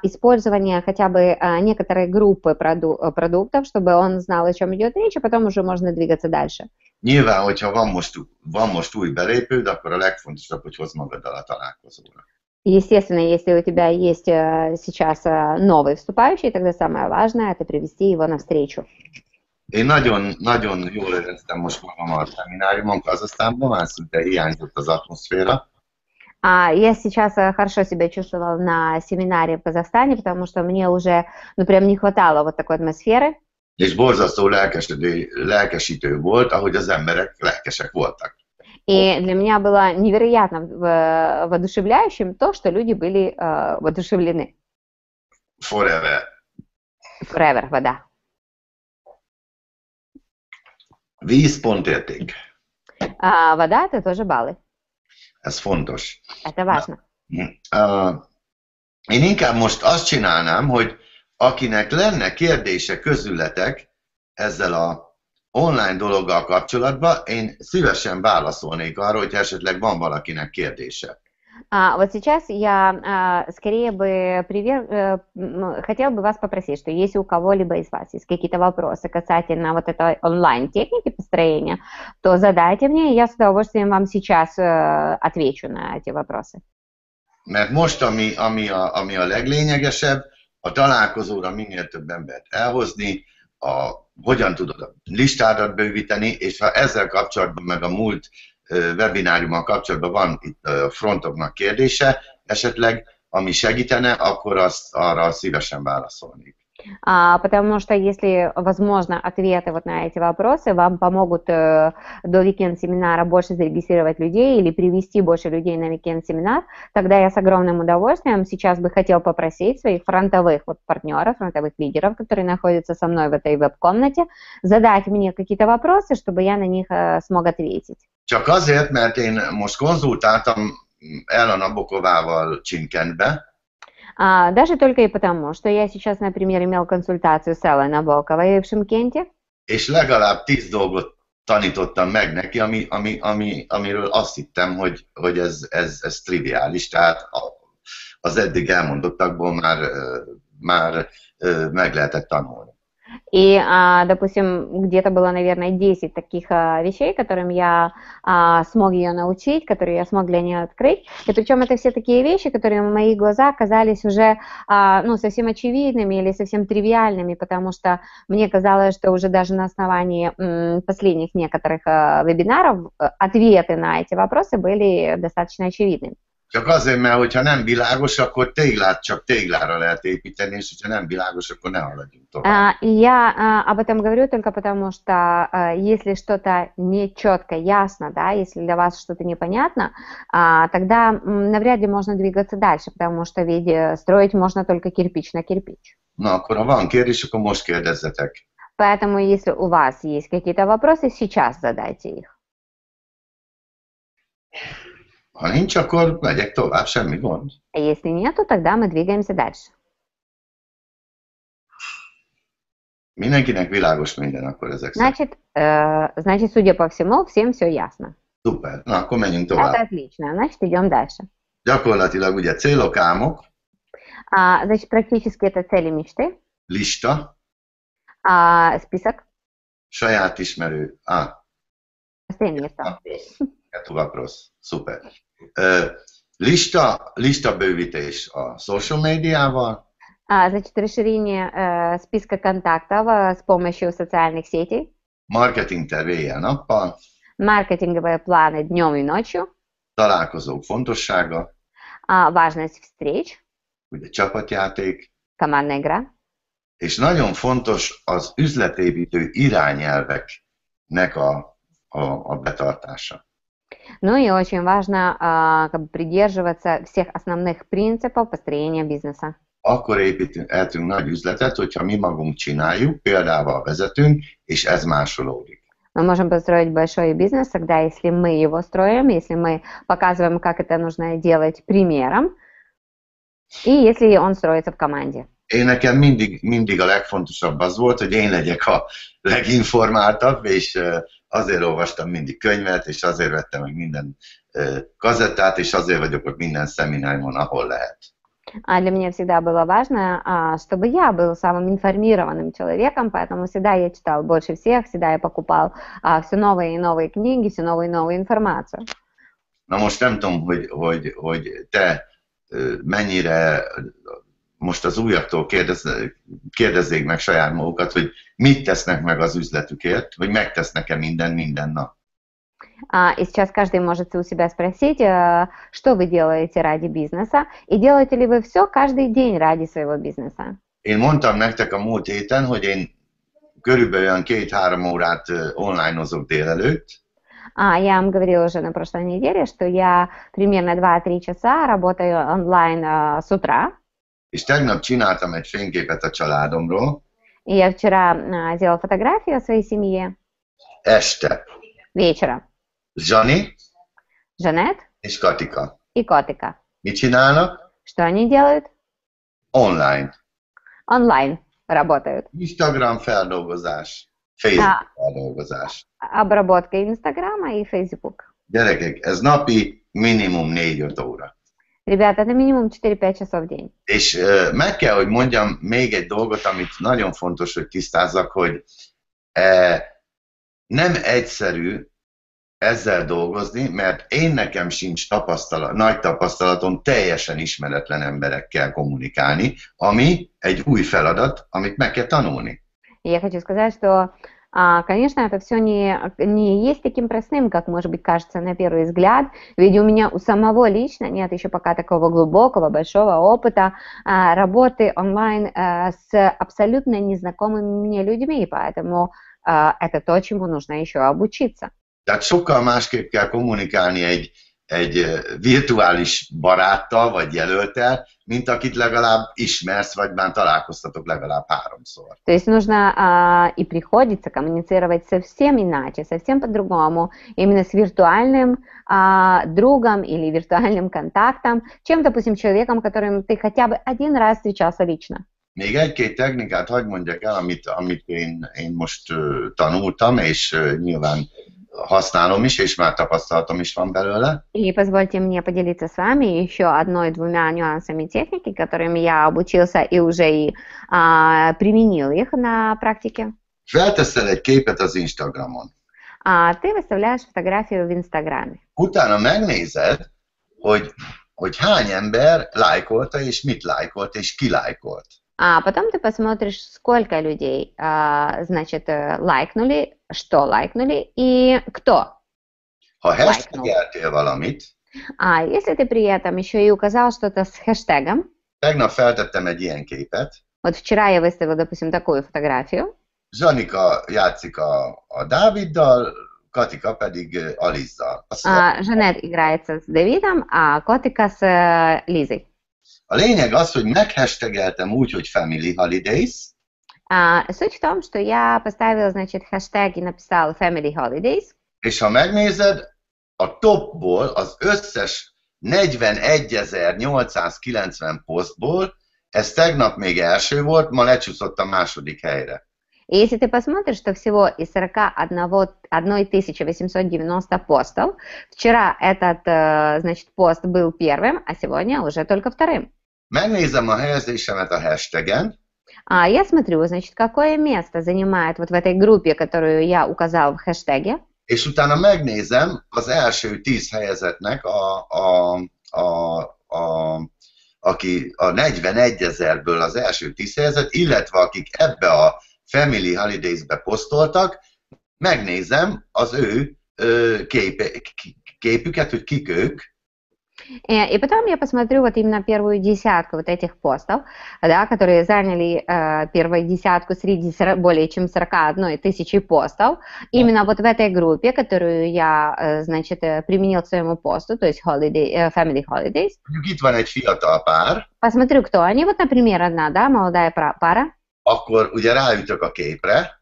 использования хотя бы некоторой группы продуктов, чтобы он знал, о чем идет речь, а потом уже можно двигаться дальше. Nyilván, hogyha van most új belépőd, akkor a legfontosabb, hogy hozd magaddal a találkozóra. Естественно, если у тебя есть сейчас новый вступающий, тогда самое важное – это привести его навстречу. Én nagyon jól éreztem most magam a szemináriumon Kazahsztánban, már szinte hiányzott az atmoszféra. Я сейчас хорошо себя чувствовала на семинаре в Казахстане, потому что мне уже, ну, прям не хватало вот такой атмосферы. És borzasztó lelkesítő volt, ahogy az emberek lelkesek voltak. И для меня было невероятно воодушевляющим то, что люди были воодушевлены. Forever. Forever, вода. Víz pontérték. Вода – это тоже баллы. Ez fontos. Это важно. Én inkább most azt csinálnám, hogy akinek lenne kérdése közületek ezzel a online dologgal kapcsolatban, én szívesen válaszolnék arra, hogy esetleg van valakinek kérdése. Вот сейчас я скорее бы хотела бы вас попросить, что если у кого-либо из вас есть какие-то вопросы касательно вот этой онлайн-техники построения, то задайте мне, и я с удовольствием вам сейчас отвечу на эти vопросы. Mert most, ami a leglényegesebb, a találkozóra minél több embert elhozni, hogyan tudod a listádat bővíteni, és ha ezzel kapcsolatban, meg a múlt webináriummal kapcsolatban van itt frontoknak kérdése, esetleg ami segítene, akkor arra szívesen válaszolnék. Потому что если, возможно, ответы вот на эти вопросы вам помогут до weekend-семинара больше зарегистрировать людей или привести больше людей на weekend-семинар, тогда я с огромным удовольствием сейчас бы хотел попросить своих фронтовых партнеров, фронтовых лидеров, которые находятся со mной в этой веб-комнате, задать мне какие-то вопросы, чтобы я на них смог ответить. Csak azért, mert én most konzultáltam Ellen Nabokovával Csinkentbe. Даже только и потому, что я сейчас, например, имел консультацию с Эллой Набоковой в Шымкенте. És legalább 10 dolgot tanítottam meg neki, amiről azt hittem, hogy ez triviális, tehát az eddig elmondottakból már meg lehetett tanulni. И, допустим, где-то было, наверное, 10 таких вещей, которым я смог ее научить, которые я смог для нее открыть. И причем это все такие вещи, которые в моих глазах казались уже совсем очевидными или совсем тривиальными, потому что мне казалось, что уже даже на основании последних некоторых вебинаров ответы на эти вопросы были достаточно очевидными. Csak azért, mert hogyha nem világos, akkor téglát csak téglára lehet építeni, és hogyha nem világos, akkor ne haladjunk tovább. Я об этом говорю только потому, что если что-то нечетко, ясно, да, если для вас что-то непонятно, тогда навряд ли можно двигаться дальше, потому что ведь строить можно только кирпич на кирпич. Na, akkor ha van kérdés, akkor most kérdezzetek. Поэтому, если у вас есть какие-то вопросы, сейчас задайте их. Ha nincs, akkor megyek tovább, semmi gond. Если нету, тогда мы двигаемся дальше. Mindenkinek világos minden akkor ezek szerint. Значит, судя по всему, всем все ясно. Szuper. Na, akkor menjünk tovább. Это отлично. Значит, идем дальше. Gyakorlatilag ugye célok, álmok. Значит, практически это цели мечты. Lista. Список. Saját ismerő. Место. Вопрос. Супер. Lista bővítés a social médiával. Значит, расширение списка контактов с помощью социальных сетей. Marketing terv éjjel-nappal. Маркетинговые планы днем и ночью. Találkozók fontossága. Важность встреч. Ugye csapatjáték. Командная игра. És nagyon fontos az üzletépítő irányelveknek a betartása. Ну и очень важно придерживаться всех основных принципов построения бизнеса. Akkor építünk nagy üzletet, hogyha mi magunk csináljuk, példával vezetünk, és ez másolódik. Мы можем построить большой бизнес тогда, если мы его строим, если мы показываем, как это нужно делать примером, и если он строится в команде. Én nekem mindig a legfontosabb az volt, hogy én legyek a leginformáltabb, és azért olvastam mindig könyvet, és azért vettem meg minden kazettát, és azért vagyok ott minden szeminárimon, ahol lehet. А для меня всегда было важно, чтобы я был самым информированным человеком, поэтому всегда я читал больше всех, всегда я покупал все новые и новые книги, все новую и новую информацию. Na most nem tudom, hogy te mennyire most az újaktól kérdezzék meg saját magukat, hogy mit tesznek meg az üzletükért, vagy megtesznek-e minden nap. И сейчас каждый может у себя sпросить, что вы делаете ради бизнеса, и делаете ли вы все каждый день ради своего бизнеса. Én mondtam nektek a múlt héten, hogy én körülbelül olyan 2-3 órát online-ozok délelőtt. Я вам говорила уже на прошлой неделе, что я примерно 2-3 часа работаю онлайн с утра. És tegnap csináltam egy fényképet a családomról. И я вчера сделала фотографию о своей семье. Este. Вечером. Zsani. Жанет. És Katika. И Котика. Mit csinálnak? Что они делают? Online. Онлайн работают. Instagram feldolgozás. Facebook feldolgozás. Обработка Инстаграма и Facebook. Gyerekek, ez napi minimum 4-5 óra. Rебята, это минимум 4-5 часов в день. És meg kell, hogy mondjam még egy dolgot, amit nagyon fontos, hogy tisztázzak, hogy nem egyszerű ezzel dolgozni, mert én nekem sincs nagy tapasztalatom teljesen ismeretlen emberekkel kommunikálni, ami egy új feladat, amit meg kell tanulni. Я хочу сказать, что, конечно, это все не есть таким простым, как, может быть, кажется на первый взгляд, ведь у меня у самого лично нет еще пока такого глубокого, большого опыта работы онлайн с абсолютно незнакомыми мне людьми, поэтому это то, чему нужно еще обучиться. Tehát sokkal másképp kell kommunikálni egy virtuális baráttal vagy jelölttel, mint akit legalább ismersz, vagy már találkoztatok legalább 3-szor. То есть нужно и приходится коммуницировать совсем иначе, совсем по-другому, именно с виртуальным другом или виртуальным контактом, чем, допустим, человеком, которым ты хотя бы один раз встречался лично. Még egy-két technikát hadd mondjak el, amit én most tanultam, és nyilván használom is, és már tapasztalatom is van belőle. И позвольте мне поделиться с вами еще одной-двумя нюансами техники, которыми я обучился и уже и применил их на практике. Felteszel egy képet az Instagramon. Ты выставляешь фотографию в Инстаграме. Utána megnézed, hogy hány ember lájkolta, és mit lájkolt, és ki lájkolt. А потом ты посмотришь, сколько людей, значит, лайкнули, что лайкнули и кто. Ha hashtageltél valamit, Если ты при этом еще и указал что-то с хэштегом, tegnap feltettem egy ilyen képet. вот вчера я выставила, допустим, такую фотографию. Zsanika játszik a Dáviddal, Katika pedig Alizzal. Жанет играется с Давидом, а Котика с Лизой. A lényeg az, hogy meghashtageltem úgy, hogy Family Holidays. Суть в том, что я поставила, значит, хэштег и написала Family Holidays. És ha megnézed, a topból, az összes 41.890 posztból, ez tegnap még első volt, ma lecsúszott a második helyre. И если ты посмотришь, что всего из 41 890 постов, вчера этот, значит, пост был первым, а сегодня уже только вторым. Megnézem a helyezésemet a hashtagen. Я смотрю, значит, какое место занимает вот в этой группе, которую я указал в хэштеге. És utána megnézem az első 10 helyezettnek, aki a 41.000-ből az első 10 helyezett, illetve akik ebbe a Family Holidays-be posztoltak, megnézem az ő képüket, hogy kik ők. И потом я посмотрю вот именно первую десятку вот этих постов, да, которые заняли первую десятку среди более чем 41 тысячи постов, именно вот в этой группе, которую я, значит, применил к своему посту, то есть Family Holidays. Itt van egy fiatal pár. Посмотрю, кто они. Вот, например, одна, да, молодая пара. Akkor ugye ráütök a képre.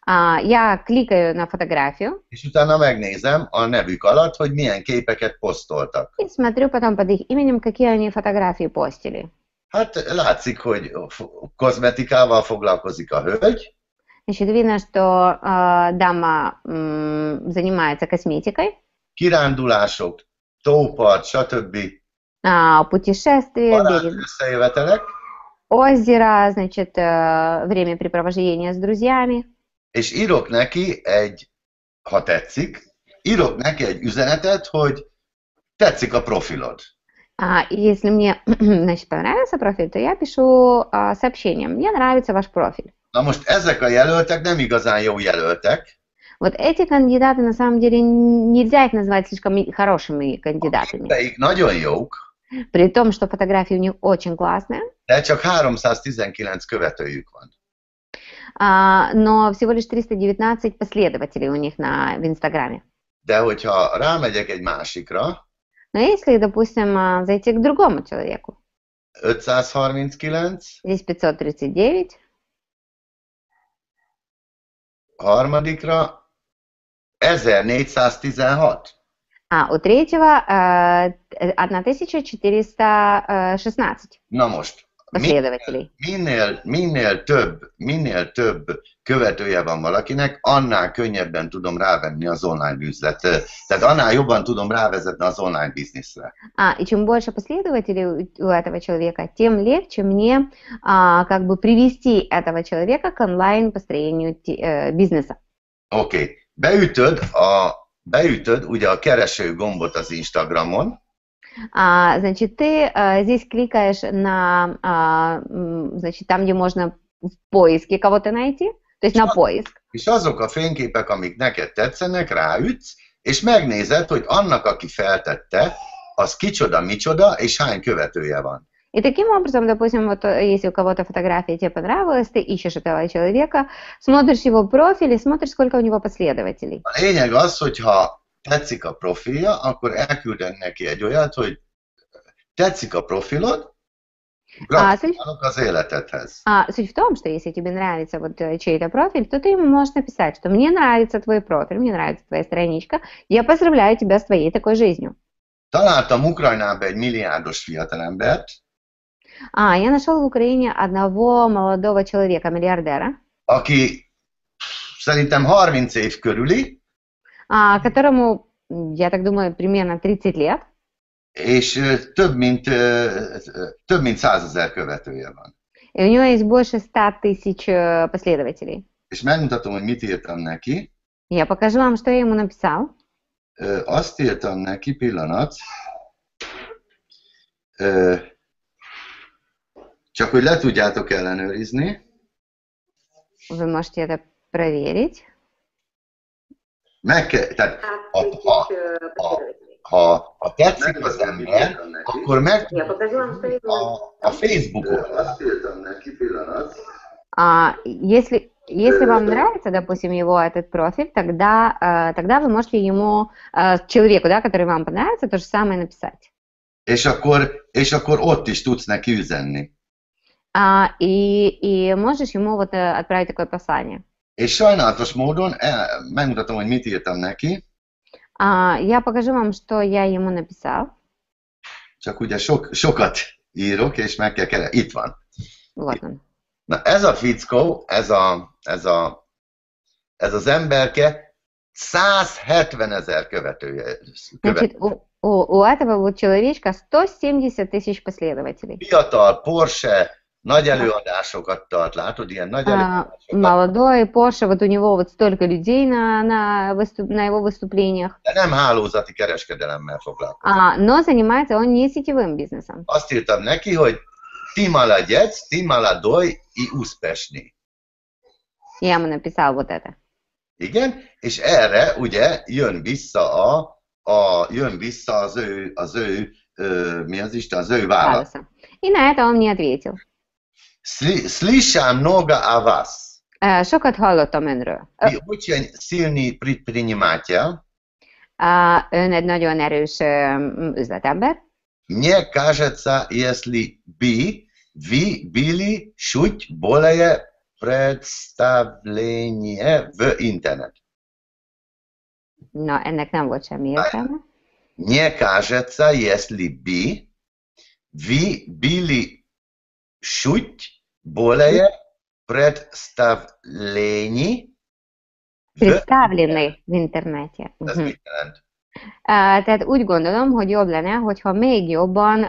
Я кликаю на фотографию. És utána megnézem a nevük alatt, hogy milyen képeket posztoltak. И смотрю потом под их именем, какие они фотографии постили. Hát látszik, hogy kozmetikával foglalkozik a hölgy. Значит, видно, что дама занимается косметикой. Kirándulások, tópart, stb. Путешествия, Baráti összejövetelek. озеро, значит, времяпрепровождение с друзьями. És írok neki ha tetszik, írok neki egy üzenetet, hogy tetszik a profilod. И если мне, значит, понравился профиль, то я пишу сообщение. Мне нравится ваш профиль. Na most ezek a jelöltek nem igazán jó jelöltek. Вот эти кандидаты, на самом деле, нельзя их назвать слишком хорошими кандидатами. Их nagyon jók. При том, что фотографии у них очень классные. De csak 319 követőjük van. Но всего лишь 319 последователей у них в Инстаграме. De hogyha rámegyek egy másikra, Но если, допустим, зайти к другому человеку, 539, здесь 539, harmadikra 1416. У третьего 1416 Na most, последователей. minél több követője van valakinek, annál könnyebben tudom rávenni az online üzletre. Tehát annál jobban tudom rávezetni az online bizniszre. И чем больше последователей у этого человека, тем легче мне как бы привести этого человека к онлайн-построению бизнеса. Oké. Beütöd ugye a kereső gombot az Instagramon. Значит, ты здесь кликаешь на, значит, там, где можно в поиске кого-то найти, то есть на поиск. És azok a fényképek, amik neked tetszenek, ráütsz, és megnézed, hogy annak, aki feltette, az kicsoda, micsoda, és hány követője van. И таким образом, допустим, вот если у кого-то фотография тебе понравилась, ты ищешь этого человека, смотришь его профиль и смотришь, сколько у него последователей. A lényeg az, hogyha tetszik a profilja, akkor elküldök neki egy olyat, hogy tetszik a profilod, gratulálok az életedhez. Суть в том, что если тебе нравится вот чей-то профиль, то ты ему можешь написать, что мне нравится твой профиль, мне нравится твоя страничка, я поздравляю тебя с твоей такой жизнью. Találtam Ukrajnába egy milliárdos fiatalembert, Я нашел в Украине одного молодого человека, миллиардера, aki szerintem 30 év körüli, которому, я так думаю, примерно 30 лет, és több mint 100 000 követője van. И у него есть больше 100 тысяч последователей. És megmutatom, hogy mit írtam neki. Я покажу вам, что я ему написал. Azt írtam neki, pillanat, csak hogy le tudjátok ellenőrizni. Вы можете это проверить. Tehát ha tetszik az ember, akkor meg a Facebookon. Azt írtam neki, pillanat. Если вам нравится, допустим, его этот профиль, тогда вы можете ему, человеку, да, который вам понравится, то же самое написать. És akkor ott is tudsz neki üzenni. И можешь ему вот отправить такое послание. És sajnálatos módon megmutatom, hogy mit írtam neki. Я покажу вам, что я ему написал. Csak ugye sokat írok, és meg kell keresni. Itt van. Вот он. Na ez a fickó, ez az emberke 170 000 követője. Значит, у этого вот человечка 170 тысяч последователей. Fiatal, Porsche, nagy előadásokat tart, látod, ilyen nagy előadásokat. Молодой, Porsche, вот у него вот столько людей на его выступлениях. De nem hálózati kereskedelemmel foglalkozik. Но занимается он не сетевым бизнесом. Azt írtam neki, hogy ti молодец, ти молодой и успешный. Я ему написал вот это. Igen, és erre ugye jön vissza az ő mi az Isten, az ő válasz. И на это он мне ответил. Слышам много о вас. Sokat hallottam önről. Вы очень сильный предприниматель. Ön egy nagyon erős üzletember. Мне кажется, если бы вы были чуть более представление в интернет. Na, ennek nem volt semmi értelme. Мне кажется, если бы вы были чуть более представлены Представлены в интернете. Ez mit jelent? Tehát úgy gondolom, hogy jobb lenne, hogyha még jobban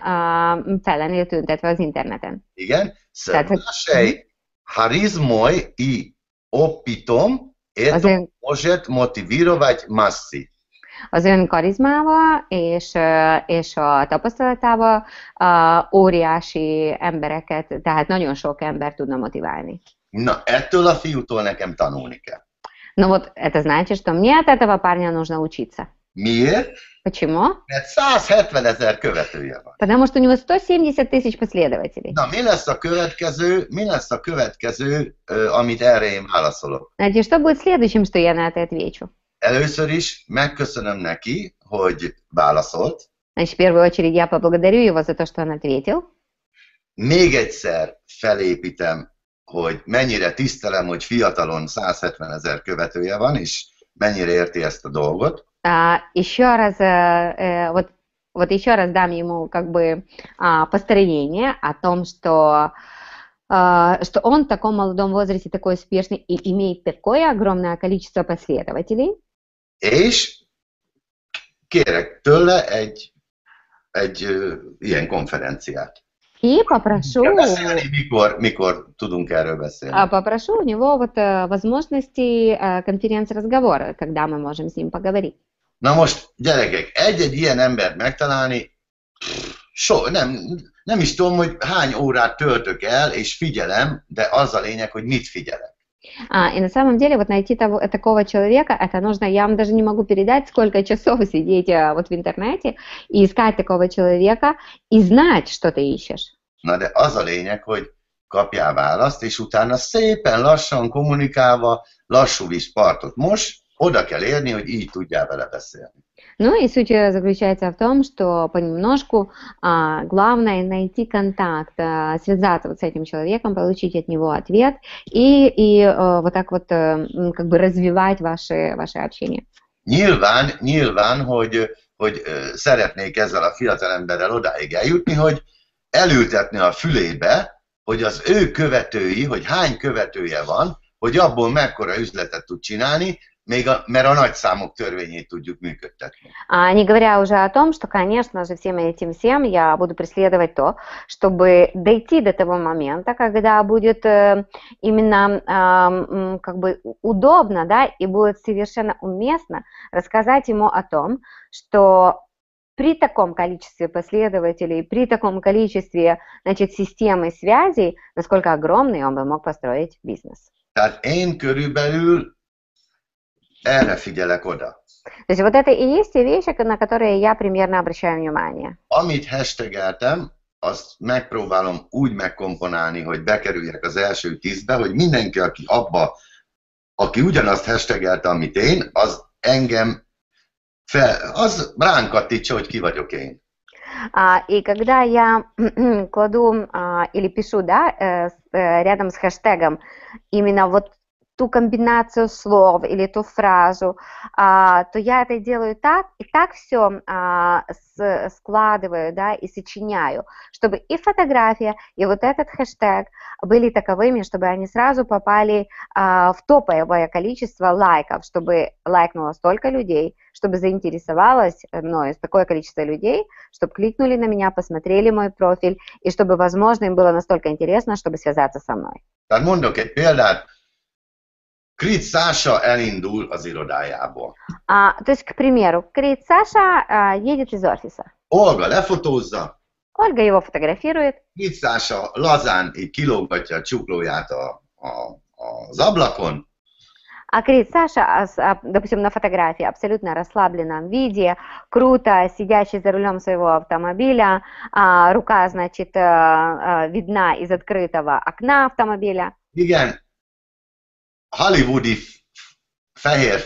fel lennél tüntetve az interneten. Igen? Tehát, hogy- Našej charizmoj I opitom Az это ön- может мотивировать массы. Az ön karizmával és a tapasztalatával óriási embereket, tehát nagyon sok ember tudna motiválni. Na, ettől a fiútól nekem tanulni kell. Но вот это значит, что мне от этого парня нужно учиться. Miért? Почему? Mert 170 000 követője van. Потому что у него 170 тысяч последователей. Na, mi lesz a következő, amit erre én válaszolok? Знаете, что будет следующим, что я на это отвечу? Először is megköszönöm neki, hogy válaszolt. Значит, в первую очередь я поблагодарю его за то, что он ответил. Még egyszer felépítem, hogy mennyire tisztelem, hogy fiatalon 170 000 követője van, és mennyire érti ezt a dolgot. Еще раз, вот еще раз дам ему как бы построение о том, что он в таком молодом возрасте такой успешный и имеет такое огромное количество последователей. És kérek tőle egy ilyen konferenciát. И попрошу, Beszélni, mikor tudunk erről beszélni. попрошу у него вот возможности конференц-разговора, когда мы можем с ним поговорить. Na most, gyerekek, egy-egy ilyen embert megtalálni, nem is tudom, hogy hány órát töltök el, és figyelem, de az a lényeg, hogy mit figyelek. И на самом деле вот найти такого человека, это нужно, я вам даже не могу передать, сколько часов сидеть вот в интернете и искать такого человека и знать, что ты ищешь. Na de az a lényeg, hogy kapjál választ, és utána szépen lassan kommunikálva, lassú visz partot. Most oda kell érni, hogy így tudjál vele beszélni. Ну и суть заключается в том, что понемножку главное найти контакт, связаться вот с этим человеком, получить от него ответ и вот так вот как бы развивать ваше общение. Nyilván, hogy szeretnék ezzel a fiatalemberrel odáig eljutni, hogy elültetni a fülébe, hogy az ő követői, hogy hány követője van, hogy abból mekkora üzletet tud csinálni, mert a nagyszámok törvényét tudjuk működtetni. Не говоря уже о том, что, конечно же, всем я буду преследовать то, чтобы дойти до того момента, когда будет именно как бы удобно, да, и будет совершенно уместно рассказать ему о том, что при таком количестве последователей, при таком количестве, значит, системы связей, насколько огромный он бы мог построить бизнес. Tehát én körülbelül erre figyelek oda. То есть вот это и есть те вещи, на которые я примерно обращаю внимание. Amit hashtageltem, azt megpróbálom úgy megkomponálni, hogy bekerüljek az első 10-be, hogy mindenki, aki ugyanazt hashtagelte, amit én, az engem az ránk kattítsa, hogy ki vagyok én. И когда я кладу или пишу, да, рядом с хэштегом именно вот ту комбинацию слов или ту фразу, то я это делаю так, и так все складываю, да, и сочиняю, чтобы и фотография, и вот этот хэштег были таковыми, чтобы они сразу попали в топовое количество лайков, чтобы лайкнуло столько людей, чтобы заинтересовалось мною такое количество людей, чтобы кликнули на меня, посмотрели мой профиль, и чтобы, возможно, им было настолько интересно, чтобы связаться со мной. Tehát mondok egy példát, Krit Szása elindul az irodájából. То есть, к примеру, Крит Саша едет из офиса. Olga lefotózza, Ольга его фотографирует. Krit Szása lazán így kilógatja a csuklóját az ablakon, А Крит Саша, допустим, на фотографии абсолютно расслабленном виде, круто сидящий за рулем своего автомобиля, рука, значит, видна из открытого окна автомобиля. igen, hollywoodi fehér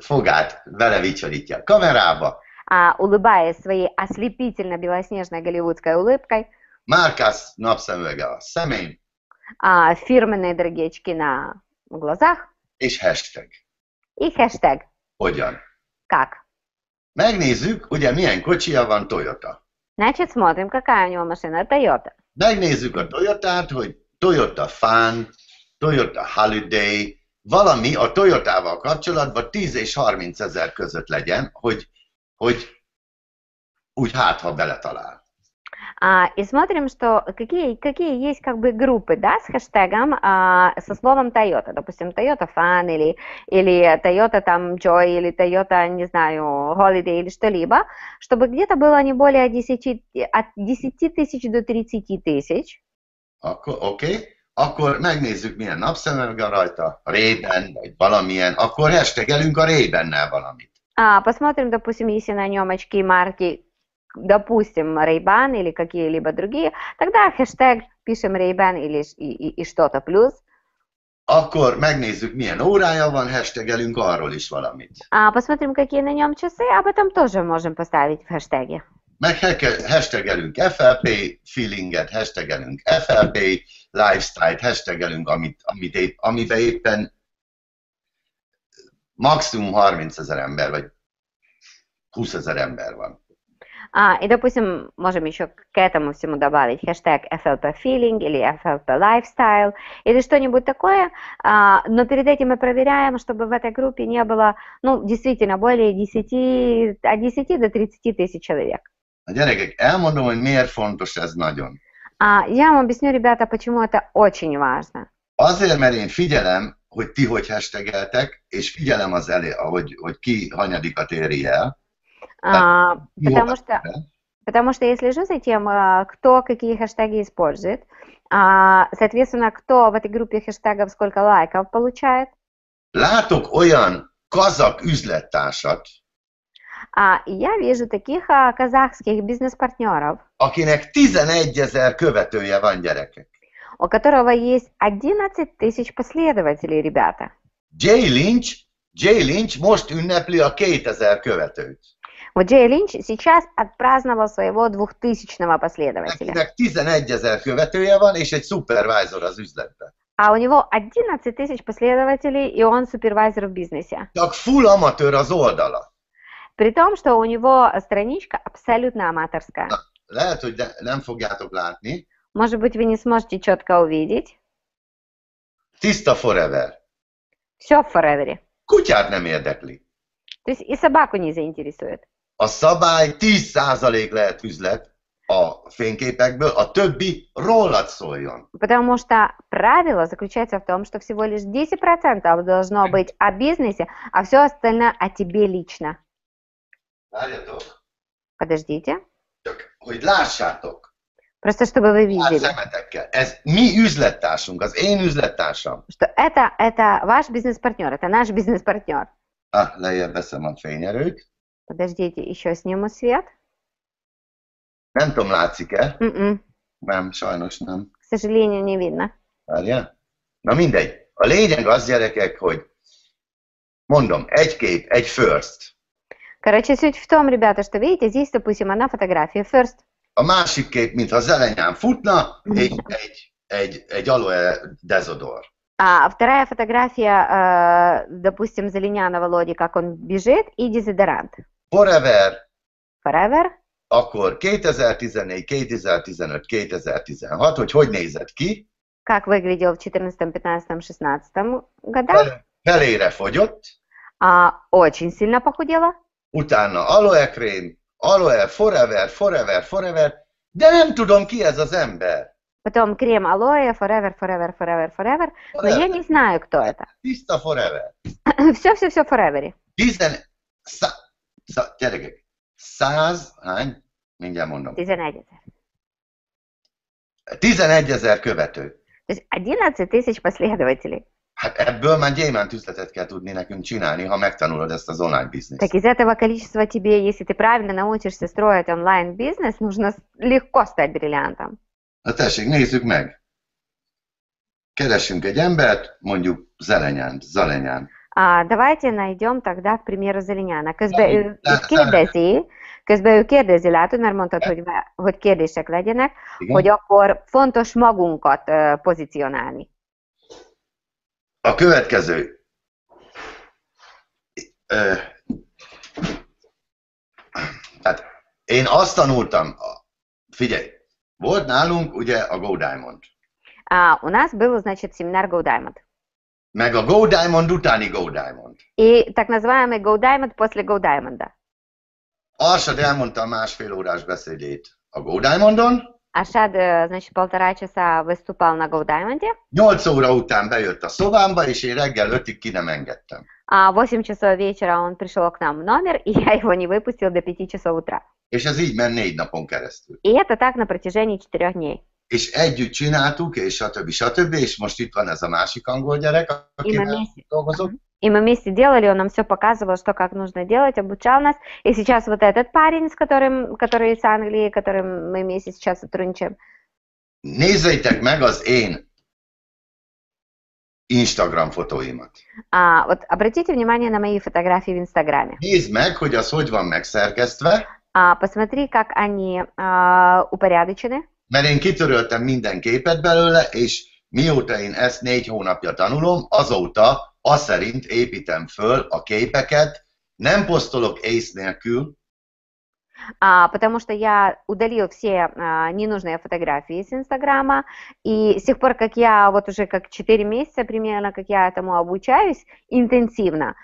fogát vele vicsorítja a kamerába, Улыбаясь своей ослепительно белоснежной голливудской улыбкой, márkász napszemüvege a szemén, фирменные дорогие очки на глазах és hashtag. и хэштег. Hogyan? Как? Megnézzük, ugye milyen kocsija van Toyota. Значит, смотрим, какая у него машина. Toyota. Megnézzük a Toyotát, hogy Toyota Fun, Toyota Holiday, valami a Toyotával kapcsolatban 10 és 30 ezer között legyen, hogy úgy hát, ha beletalál. И смотрим, что какие есть как бы группы, да, с хэштегом, со словом Toyota. Допустим, Toyota Fun или Toyota там Joy, или Toyota, не знаю, Holiday или что-либо, чтобы где-то было не более от 10 тысяч до 30 тысяч. Oké. Akkor megnézzük, milyen napszemüveg van rajta, Ray-Ban, vagy valamilyen, akkor hashtagelünk a Ray-Bannel valamit. Посмотрим, допустим, если на нем очки марки, допустим, Ray-Ban или какие-либо другие, тогда хэштег пишем Ray-Ban или и что-то плюс. Akkor megnézzük, milyen órája van, hashtagelünk arról is valamit. Посмотрим, какие на нем часы, об этом тоже можем поставить в хэштеге. Meg hashtagelünk FLP feelinget, hashtagelünk FLP lifestyle-t, hashtagelünk, amiben éppen maximum 30 000 ember, vagy 20 000 ember van. И, допустим, можем еще к этому всему добавить хэштег FLP Feeling или FLP Lifestyle или что-нибудь такое, но перед этим мы проверяем, чтобы в этой группе не было, ну, действительно, более от 10 до 30 тысяч человек. A gyerekek, elmondom, hogy miért fontos ez nagyon. Я вам объясню, ребята, почему это очень важно. Azért, mert én figyelem, hogy ti hogy hashtageltek, és figyelem az hogy ki hanyadikat éri el. Потому что я слежу за тем, кто какие хэштеги использует, соответственно, кто в этой группе хэштегов сколько лайков получает. Látok olyan kazak üzlettársat, И я вижу таких казахских бизнес-партнеров, akinek 11 000 követője van, gyerekek. У которого есть 11 тысяч последователей, ребята. Jay Lynch most ünnepli a 2000 követőt. Вот Джей Линч сейчас отпраздновал своего 2000-го последователя. Akinek 11 000 követője van, és egy supervisor az üzletben. А у него 11 тысяч последователей, и он супервайзер в бизнесе. Csak full amatőr az oldala. При том, что у него страничка абсолютно аматорская. Na, lehet, hogy nem fogjátok látni. Может быть, вы не сможете четко увидеть. Tiszta forever. Все в форевере. Kutyát nem érdekli. То есть и собаку не заинтересует. A szabály 10% lehet üzlet a fényképekből, a többi rólad szóljon. Потому что правило заключается в том, что всего лишь 10% должно быть о бизнесе, а все остальное о тебе лично. Várjatok. Подождите. Csak, hogy lássátok. Просто чтобы вы видели. Szemetekkel. Ez mi üzlettársunk, az én üzlettársam. Что это ваш бизнес-партнер, это наш бизнес-партнер. Lejjebb veszem a fényerőt. Подождите, еще сниму свет. Nem tudom, látszik-e? Mm-mm. Nem, sajnos nem. К сожалению, не видно. Várjál? Na mindegy. A lényeg az, gyerekek, hogy mondom, egy kép, egy first. Короче, суть в том, ребята, что видите, здесь, допустим, одна фотография first. A másik kép, mintha zelenyán futna, egy aloe dezodor. А вторая фотография, допустим, Зеленяна Володи, как он бежит, и дезодорант. Forever. Forever. Akkor 2014, 2015, 2016, hogy nézett ki? Как выглядел в 14, 15, 16 годах? Felére fogyott. Очень сильно похудела. Utána aloe krém, aloe forever, de nem tudom ki ez az ember. Потом крем алоэ, forever. Но я не знаю, кто это. Tiszta forever. Все в forever. Gyerekek, 100, hány? Mindjárt mondom. 11 000. 11 000 követő. То есть 11 тысяч последователей. Hát ebből már gyémánt üzletet kell tudni nekünk csinálni, ha megtanulod ezt az online bizniszt. Так из этого количества тебе, если ты правильно научишься строить онлайн-бизнес, нужно легко стать бриллиантом. Na tessék, nézzük meg. Keressünk egy embert, mondjuk Zalenyán. Давайте найдем тогда, к примеру, Зеленяна. Kérdezi, Közben ő kérdezi, látod, mert mondtad, hogy kérdések legyenek, Igen. hogy akkor fontos magunkat pozícionálni. A következő. Hát én azt tanultam, figyelj, volt nálunk ugye a Go Diamond. У нас был, значит, семинар Go Diamond. Meg a Go Diamond utáni Go Diamond. И так называемый Go Diamond после Go Diamond. Arsad elmondta a 1,5 órás beszédét a Go Diamondon. Ашад, значит, 1,5 часа выступал на Go Diamond. 8 óra után bejött a szobámba, és én reggel 5-ig ki nem engedtem. А в 8 часов вечера он пришел к нам в номер, и я его не выпустил до 5 часов утра. És ez így ment 4 napon keresztül. И это так на протяжении 4 дней. És együtt csináltuk, és stb. És most itt van ez a másik angol gyerek, akivel dolgozok. И мы вместе делали, он нам все показывал, что как нужно делать, обучал нас. И сейчас вот этот парень, который из Англии, которым мы вместе сейчас сотрудничаем. Nézzétek meg az én Instagram fotóimat. Вот обратите внимание на мои фотографии в Инстаграме. Nézd meg, hogy az hogy van megszerkesztve. Посмотри, как они упорядочены. Mert én kitöröltem minden képet belőle, és mióta én ezt 4 hónapja tanulom, azóta azt szerint építem föl a képeket, nem posztolok ace nélkül. Потому что я удалил все ненужные фотографии с Инстаграма, и с тех пор, как я вот уже как 4 месяца примерно, как я этому обучаюсь интенсивно,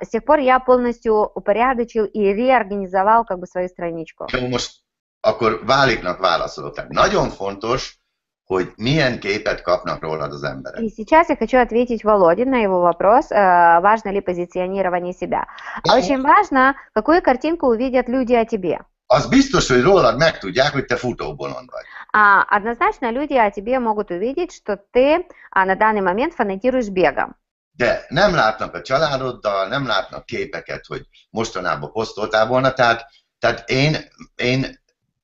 с тех пор я полностью упорядочил и реорганизовал как бы свою страничку. Most akkor Váliknak válaszolok. Tehát nagyon fontos, hogy milyen képet kapnak rólad az emberek. И сейчас я хочу ответить Володе на его вопрос, важно ли позиционирование себя. Очень важно, какую картинку увидят люди о тебе. Az biztos, hogy rólad megtudják, hogy te futóbolond vagy. Однозначно люди о тебе могут увидеть, что ты на данный момент фанатируешь бегом. De nem látnak a családoddal, nem látnak képeket, hogy mostanában posztoltál volna, tehát én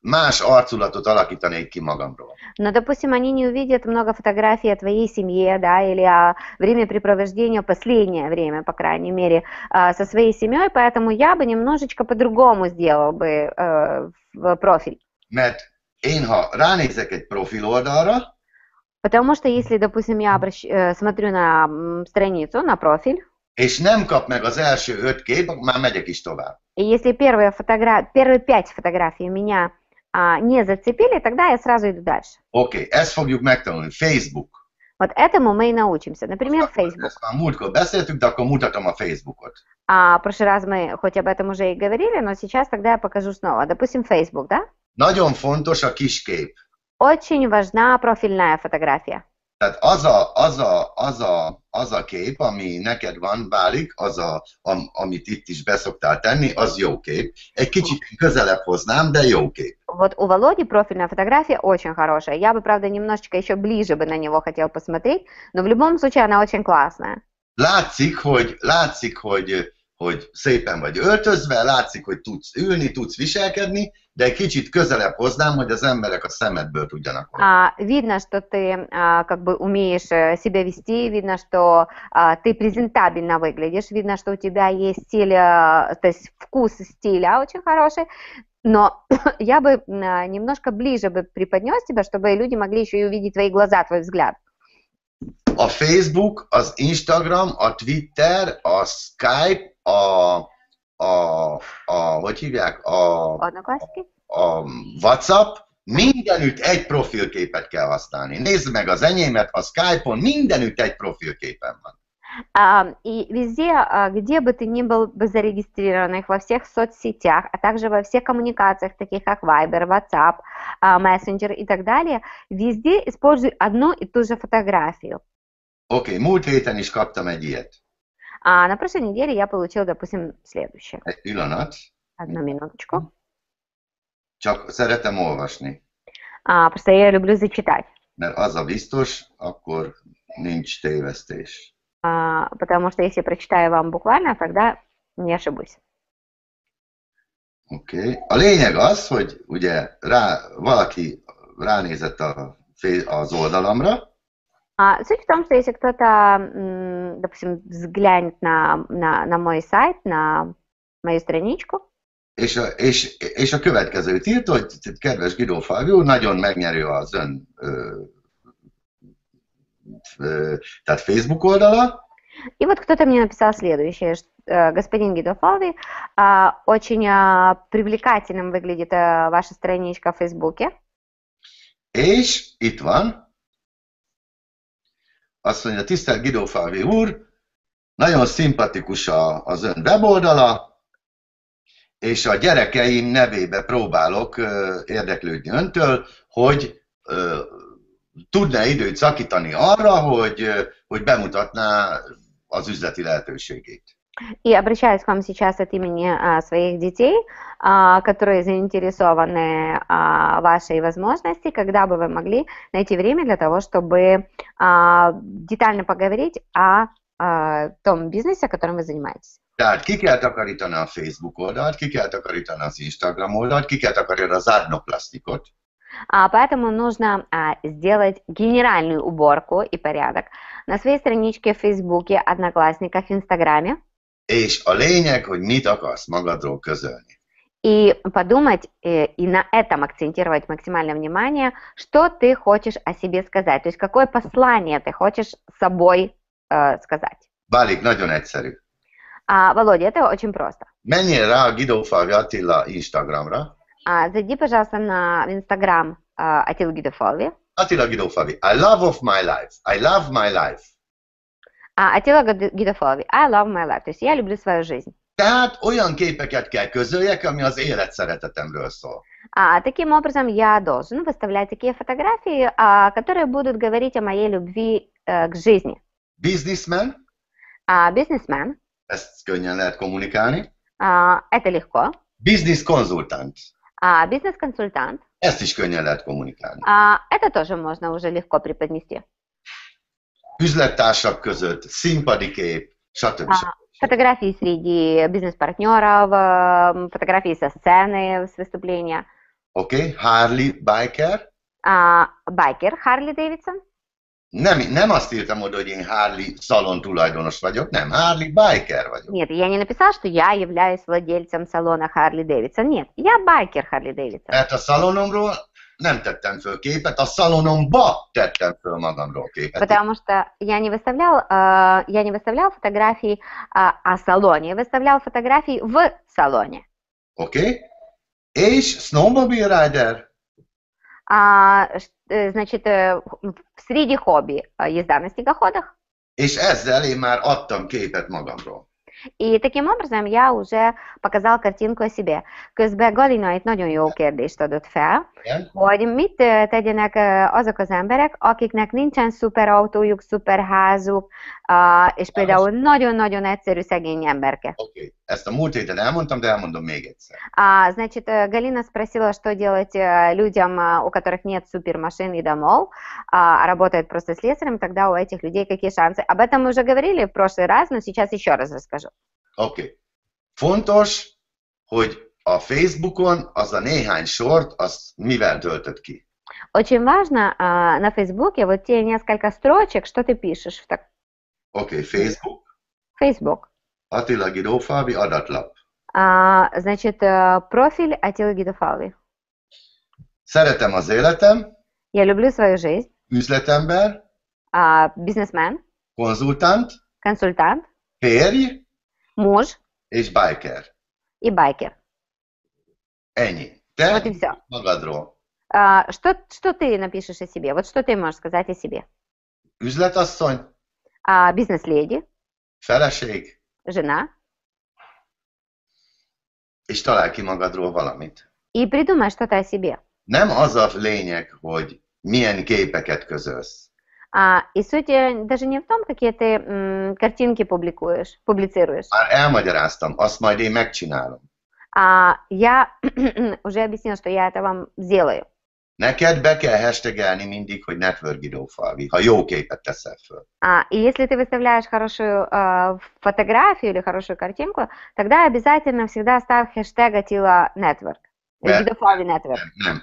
más arculatot alakítanék ki magamról. Но, допустим, они не увидят много фотографий о твоей семье, да, или о времяпрепровождении, последнее время, по крайней мере, со своей семьей, поэтому я бы немножечко по-другому сделал бы профиль. Mert én, ha ránézek egy profil oldalra, Потому что если, допустим, я смотрю на страницу, на профиль, és nem kap meg az első 5 kép, már megyek is tovább. и если первые 5 фотографий меня не зацепили, тогда я сразу иду дальше. Oké, ezt fogjuk megtanulni. Facebook. Вот этому мы и научимся. Например, Facebook. Ezt már múltkor beszéltük, de akkor mutatom a Facebookot. В прошлый раз мы хоть об этом уже и говорили, но сейчас тогда я покажу снова. Допустим, Facebook, да? Nagyon fontos a kis kép. Очень важна профильная фотография. Tehát az a kép, ami neked van, Válik, amit itt is beszoktál tenni, az jó kép. Egy kicsit közelebb hoznám, de jó kép. Вот у Володи профильная фотография очень хорошая. Я бы, правда, немножечко еще ближе бы на него хотел посмотреть, но в любом случае она очень классная. Látszik, hogy szépen vagy öltözve, látszik, hogy tudsz ülni, tudsz viselkedni, de egy kicsit közelebb hoznám, hogy az emberek a szemedből tudjanak. Видно, что ты как бы умеешь себя вести, видно, что ты презентабельно выглядишь, видно, что у тебя есть стиль, то есть вкус стиля очень хороший, но я бы немножко ближе бы преподнес тебя, чтобы люди могли еще и увидеть твои глаза, твой взгляд. A Facebook, az Instagram, a Twitter, a Skype, hogy hívják? A WhatsApp, mindenütt egy profilképet kell használni. Nézd meg az enyémet, a Skype-on mindenütt egy profilképen van. И везде, где бы ты ни был бы зарегистрированных, во всех соцсетях, а также во всех коммуникациях, таких как Viber, WhatsApp, Messenger и так далее, везде используй одну и ту же фотографию. Oké, múlt héten is kaptam egy ilyet. На прошлой неделе я получил, допустим, следующее. Egy pillanat. Одну минуточку. Csak szeretem olvasni. Просто я люблю зачитать. Mert az a biztos, akkor nincs tévesztés. Потому что если прочитаю вам буквально, тогда не ошибусь. Oké. A lényeg az, hogy ugye valaki ránézett az oldalamra. Суть в том, что если кто-то, допустим, взглянет на мой сайт, на мою страничку. És a következőt írt, hogy kedves Guido Fábio, nagyon megnyerő az ön tehát Facebook oldala. И вот кто-то мне написал следующее, что, господин Гидо Фалви, очень привлекательным выглядит ваша страничка в Фейсбуке. És itt van, azt mondja, tisztelt Guido Fábio úr, nagyon szimpatikus az ön weboldala, és a gyerekeim nevébe próbálok érdeklődni öntől, hogy tudná időt szakítani arra, hogy bemutatná az üzleti lehetőségét. И обращаюсь к вам сейчас от имени своих детей, которые заинтересованы в вашей возможности, когда бы вы могли найти время для того, чтобы детально поговорить о том бизнесе, которым вы занимаетесь. Tehát ki kell takarítani a Facebook oldalt, ki kell takarítani az Instagram oldalt, ki kell takarítani az adnoplasztikot. Поэтому нужно сделать генеральную уборку и порядок на своей страничке в Фейсбуке, Одноклассниках, Инстаграме. És a lényeg, hogy mit akarsz magadról közölni. И подумать, и на этом акцентировать максимальное внимание, что ты хочешь о себе сказать, то есть какое послание ты хочешь с собой сказать. Válik nagyon egyszerű. Володя, это очень просто. Menjél rá a Guido Fábio Attila Instagramra. Зайди, пожалуйста, в Инстаграм Attila Guido Fábio. Attila Guido Fábio, I love of my life. I love my life. Attila Guido Fábio, I love my life. То есть я люблю свою жизнь. Tehát olyan képeket kell közöljek, ami az élet szeretetemről szól. Таким образом, я должен выставлять такие фотографии, которые будут говорить о моей любви к жизни. Businessman. Бизнесмен. Ezt könnyen lehet kommunikálni. Это легко. Business консультант. Бизнес-консультант. Ezt is könnyen lehet kommunikálni. Это тоже можно уже легко преподнести. Üzlettársak között, színpadi kép, stb. Фотографии среди бизнес-партнеров, фотографии со сцены, с выступления. Oké, Harley Biker. Байкер Харли Дэвидсон. Nem azt írtam oda, hogy én Harley szalon tulajdonos vagyok, nem, Harley Biker vagyok. Нет, я не написал, что я являюсь владельцем салона Харли Дэвидсон. Нет, я байкер Харли Дэвидсон. Mert a szalonomról nem tettem föl képet, a szalonomba tettem föl magamról képet. Потому что я не выставлял фотографии о салоне, я выставлял фотографии в салоне. Oké? És snowmobile rider? Значит, среди хобби езда на снегоходах. És ezzel én már adtam képet magamról. И таким образом я уже показал kártyínku a себе. Közben Galina itt nagyon jó kérdést adott fel, hogy mit tegyenek azok az emberek, akiknek nincsen szuperautójuk, szuperházuk, és például nagyon-nagyon egyszerű szegény emberke. Oké, ezt a múlt héten elmondtam, de elmondom még egyszer. Значит, Галина спросила, что делать людям, у которых нет супермашин и домов, работают просто слесарем, тогда у этих людей какие шансы. Об этом мы уже говорили в прошлый раз, но сейчас еще раз расскажу. Oké. Fontos, hogy a Facebookon az a néhány sort, azt mivel töltöd ki. Очень важно на Фейсбуке вот те несколько строчек, что ты пишешь в так. Oké, Facebook. Facebook. Attila Guido Fábio adatlap. Значит, профиль Attila Guido Fábio. Szeretem az életem. Я люблю свою жизнь. Üzletember. Бизнесмен. Konzultant. Консультант. Férj. Муж. És biker. И байкер. Ennyi. Te Вот и все. magadról. Что ты напишешь о себе? Вот что ты можешь сказать о себе? Üzletasszony. Бизнес-леди. Feleség. Жена. És találj ki magadról valamit. И придумай что-то о себе. Nem az a lényeg, hogy milyen képeket közölsz. И суть даже не в том, какие ты картинки публицируешь. Már elmagyaráztam, azt majd én megcsinálom. Я уже объяснила, что я это вам сделаю. Neked be kell hashtagelni mindig, hogy Network Guido Fábio, ha jó képet teszel föl. И если ты выставляешь хорошую фотографию или хорошую картинку, тогда обязательно всегда ставь хэштег Attila Network. Guido Fábio Network. Nem.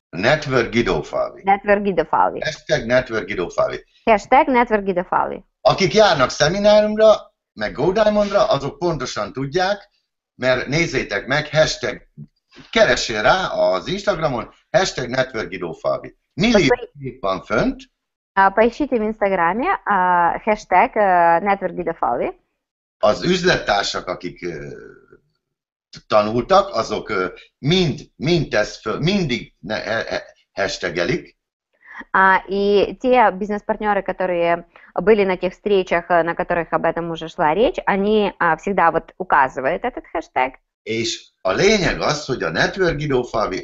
Network Guido Fábio. Network Guido Fábio. Hashtag Network Guido Fábio. Hashtag Network Guido Fábio. Akik járnak szeminárumra, meg Go Diamondra, azok pontosan tudják, mert nézzétek meg, hashtag, keressél rá az Instagramon, hashtag networkidófalvi. Millió kép van fönt. Поищите в Инстаграме хэштег networkidofalvi. Az üzlettársak, akik tanultak, azok mindig hashtagelik. И те бизнес-партнеры, которые были на тех встречах, на которых об этом уже шла речь, они всегда вот указывают этот хэштег. És a lényeg az, hogy a Network Idófalvi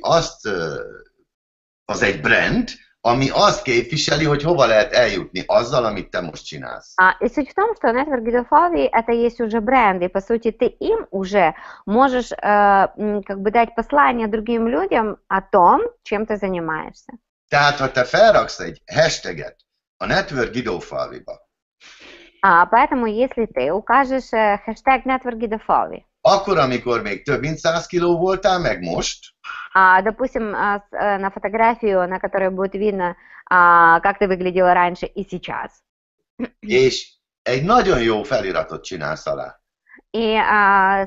az egy brand, ami azt képviseli, hogy hova lehet eljutni azzal, amit te most csinálsz. И суть в том, что Network Idofalvi это есть уже бренд, и по сути ты им уже можешь как бы дать послание другим людям о том, чем ты занимаешься. Tehát, ha te felraksz egy hashtaget a Network Idófalviba, поэтому если ты укажешь хэштег Network Idofalvi, akkor, amikor még több mint 100 kiló voltál, meg most, допустим, на фотографию, на которой будет видно, как ты выглядела раньше и сейчас. És egy nagyon jó feliratot csinálsz alá. И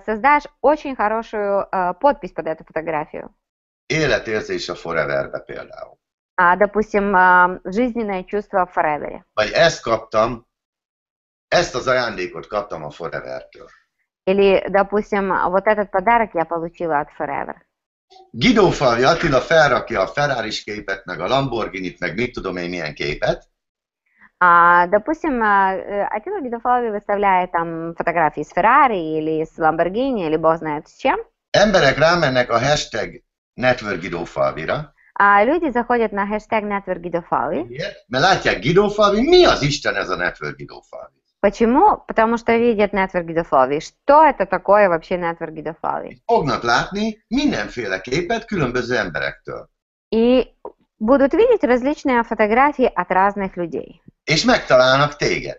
создашь очень хорошую подпись под эту фотографию. Életérzés a Foreverbe például. Допустим, жизненное чувство в Forever. Vagy ezt az ajándékot kaptam a Forevertől. Или, допустим, вот этот подарок я получила от Forever. Guidófalvi Attila felrakja a Ferraris képet, meg a Lamborghinit, meg mit tudom én milyen képet. Допустим, Attila Guidofalvi выставляет там фотографии с Ferrari или с Lamborghini, или бог знает с чем. Emberek rámennek a hashtag Network Guidófalvira. Люди заходят на хэштег Network Guidofalvi. Mert látják Guidófalvi, mi az Isten ez a Network Guidófalvi? Почему? Потому что видят Network Guidofalvi. Что это такое вообще Network Guidofalvi? Fognak látni mindenféle képet különböző emberektől. И будут видеть различные фотографии от разных людей. És megtalálnak téged.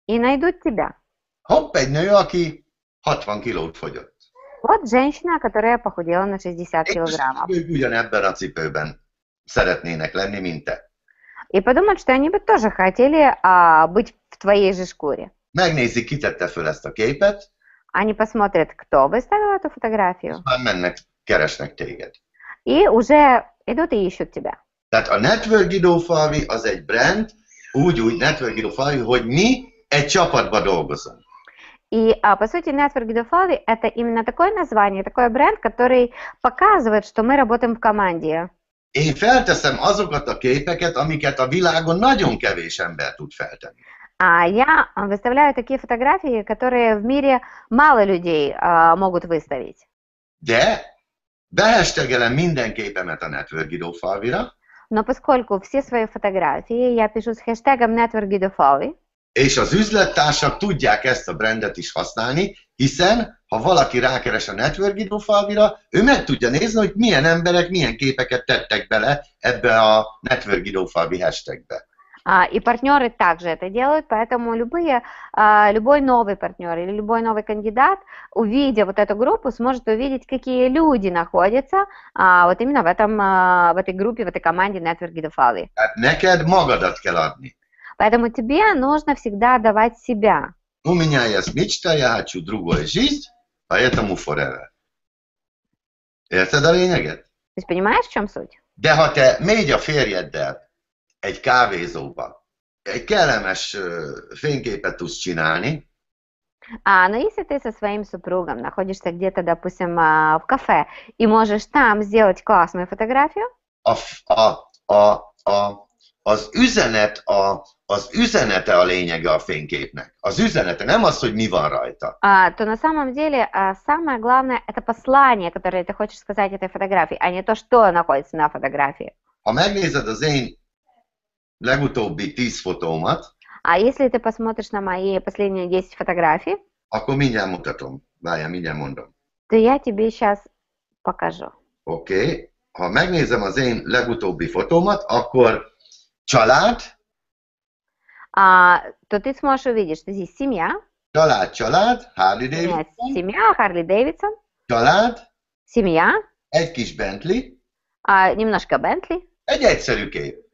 И найдут тебя. Hopp, egy nő, aki 60 kilót fogyott. Вот женщина, которая похудела на 60 килограммов. Ők ugyanebben a cipőben szeretnének lenni, mint te. И подумают, что они бы тоже хотели быть в твоей же шкуре. Megnézik, ki tette föl ezt a képet. Они посмотрят, кто выставил эту фотографию. Már mennek, keresnek téged. И уже идут и ищут тебя. Tehát a Network Guidófalvi az egy brand, úgy Network Guidófalvi, hogy mi egy csapatba dolgozunk. И, по сути, Network Guidofalvi это именно такое название, такой бренд, который показывает, что мы работаем в команде. Én felteszem azokat a képeket, amiket a világon nagyon kevés ember tud feltenni. Я выставляю такие фотографии, которые в мире мало людей могут выставить. De behashtagelem minden képemet a Network Guidófalvira, Но поскольку все свои фотографии я пишу с хэштегом Network Guidofalvi, és az üzlettársak tudják ezt a brandet is használni, hiszen ha valaki rákeres a Network Guidófalvira, ő meg tudja nézni, hogy milyen emberek milyen képeket tettek bele ebbe a Network Guidófalvi hashtagbe. И партнеры также это делают, поэтому любой новый партнер или любой новый кандидат, увидя вот эту группу, сможет увидеть, какие люди находятся вот именно в этой группе, в этой команде Network Guidofalvi. Neked magadat kell adni. Поэтому тебе нужно всегда давать себя. У меня есть мечта, я хочу другую жизнь, поэтому forever. Érted a lényeget? То есть понимаешь, в чем суть? De ha te mégy a férjeddel egy kávézóba, egy kellemes fényképet tudsz csinálni, Но если ты со своим супругом находишься где-то, допустим, в кафе, и можешь там сделать классную фотографию, az üzenete a lényege a fényképnek. Az üzenete, nem az, hogy mi van rajta. то на самом деле самое glавное это послание, которое ты хочешь сказать этой фотографии, а не то, что находится на фотографии. Ha megnézed az én legutóbbi 10 fotómat, А если ты посмотришь на мои последние 10 фотографий, akkor mindjárt mutatom. Várjál, mindjárt mondom. то я тебе сейчас покажу. Oké. Ha megnézem az én legutóbbi fotómat, akkor család, то ты сможешь увидеть, что здесь семья, család, Harley Davidson, семья, Харли Дэвидсон, család, семья, egy kis Bentley, немножко Бентли, egy egyszerű kép.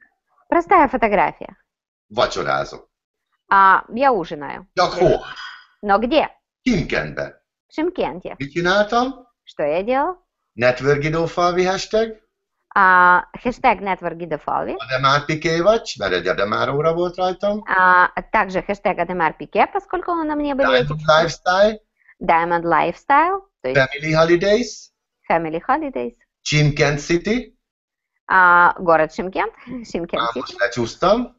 простая фотография. Vacsorázok. Я ужинаю. Csak hol? Но где? Kimkenben. В Шымкенте. Mit csináltam? Что я делал? Network Gidófalvi hashtag. Хэштег Network Gidofalvi. Ademár Piké vagy, mert egy Ademár óra volt rajtam. Также хэштег Ademar Piqué, поскольку на мне были Diamond Lifestyle. Diamond Lifestyle, то есть Family Holidays. Family Holidays. Chimkent City. Город Шымкент, Шымкент City. Most lecsúsztam.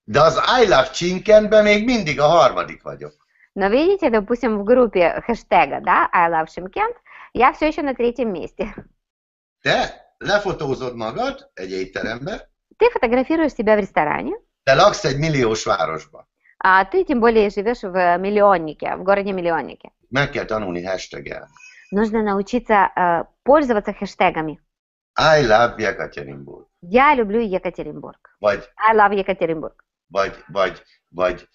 De az I Love Chimkentben még mindig a harmadik vagyok. Но видите, допустим, в группе хэштега, да, I love Шымкент, я все еще на 3-м месте. Te lefotózod magad egy étterembe, Ты фотографируешь себя в ресторане, te laksz egy milliós városba. а ты тем более живешь в миллионнике, в городе миллионнике. Meg kell tanulni hashtagelni. Нужно научиться пользоваться хэштегами. I love Yekaterinburg. Я люблю Екатеринбург. Vagy, I love Екатеринбурg. vagy.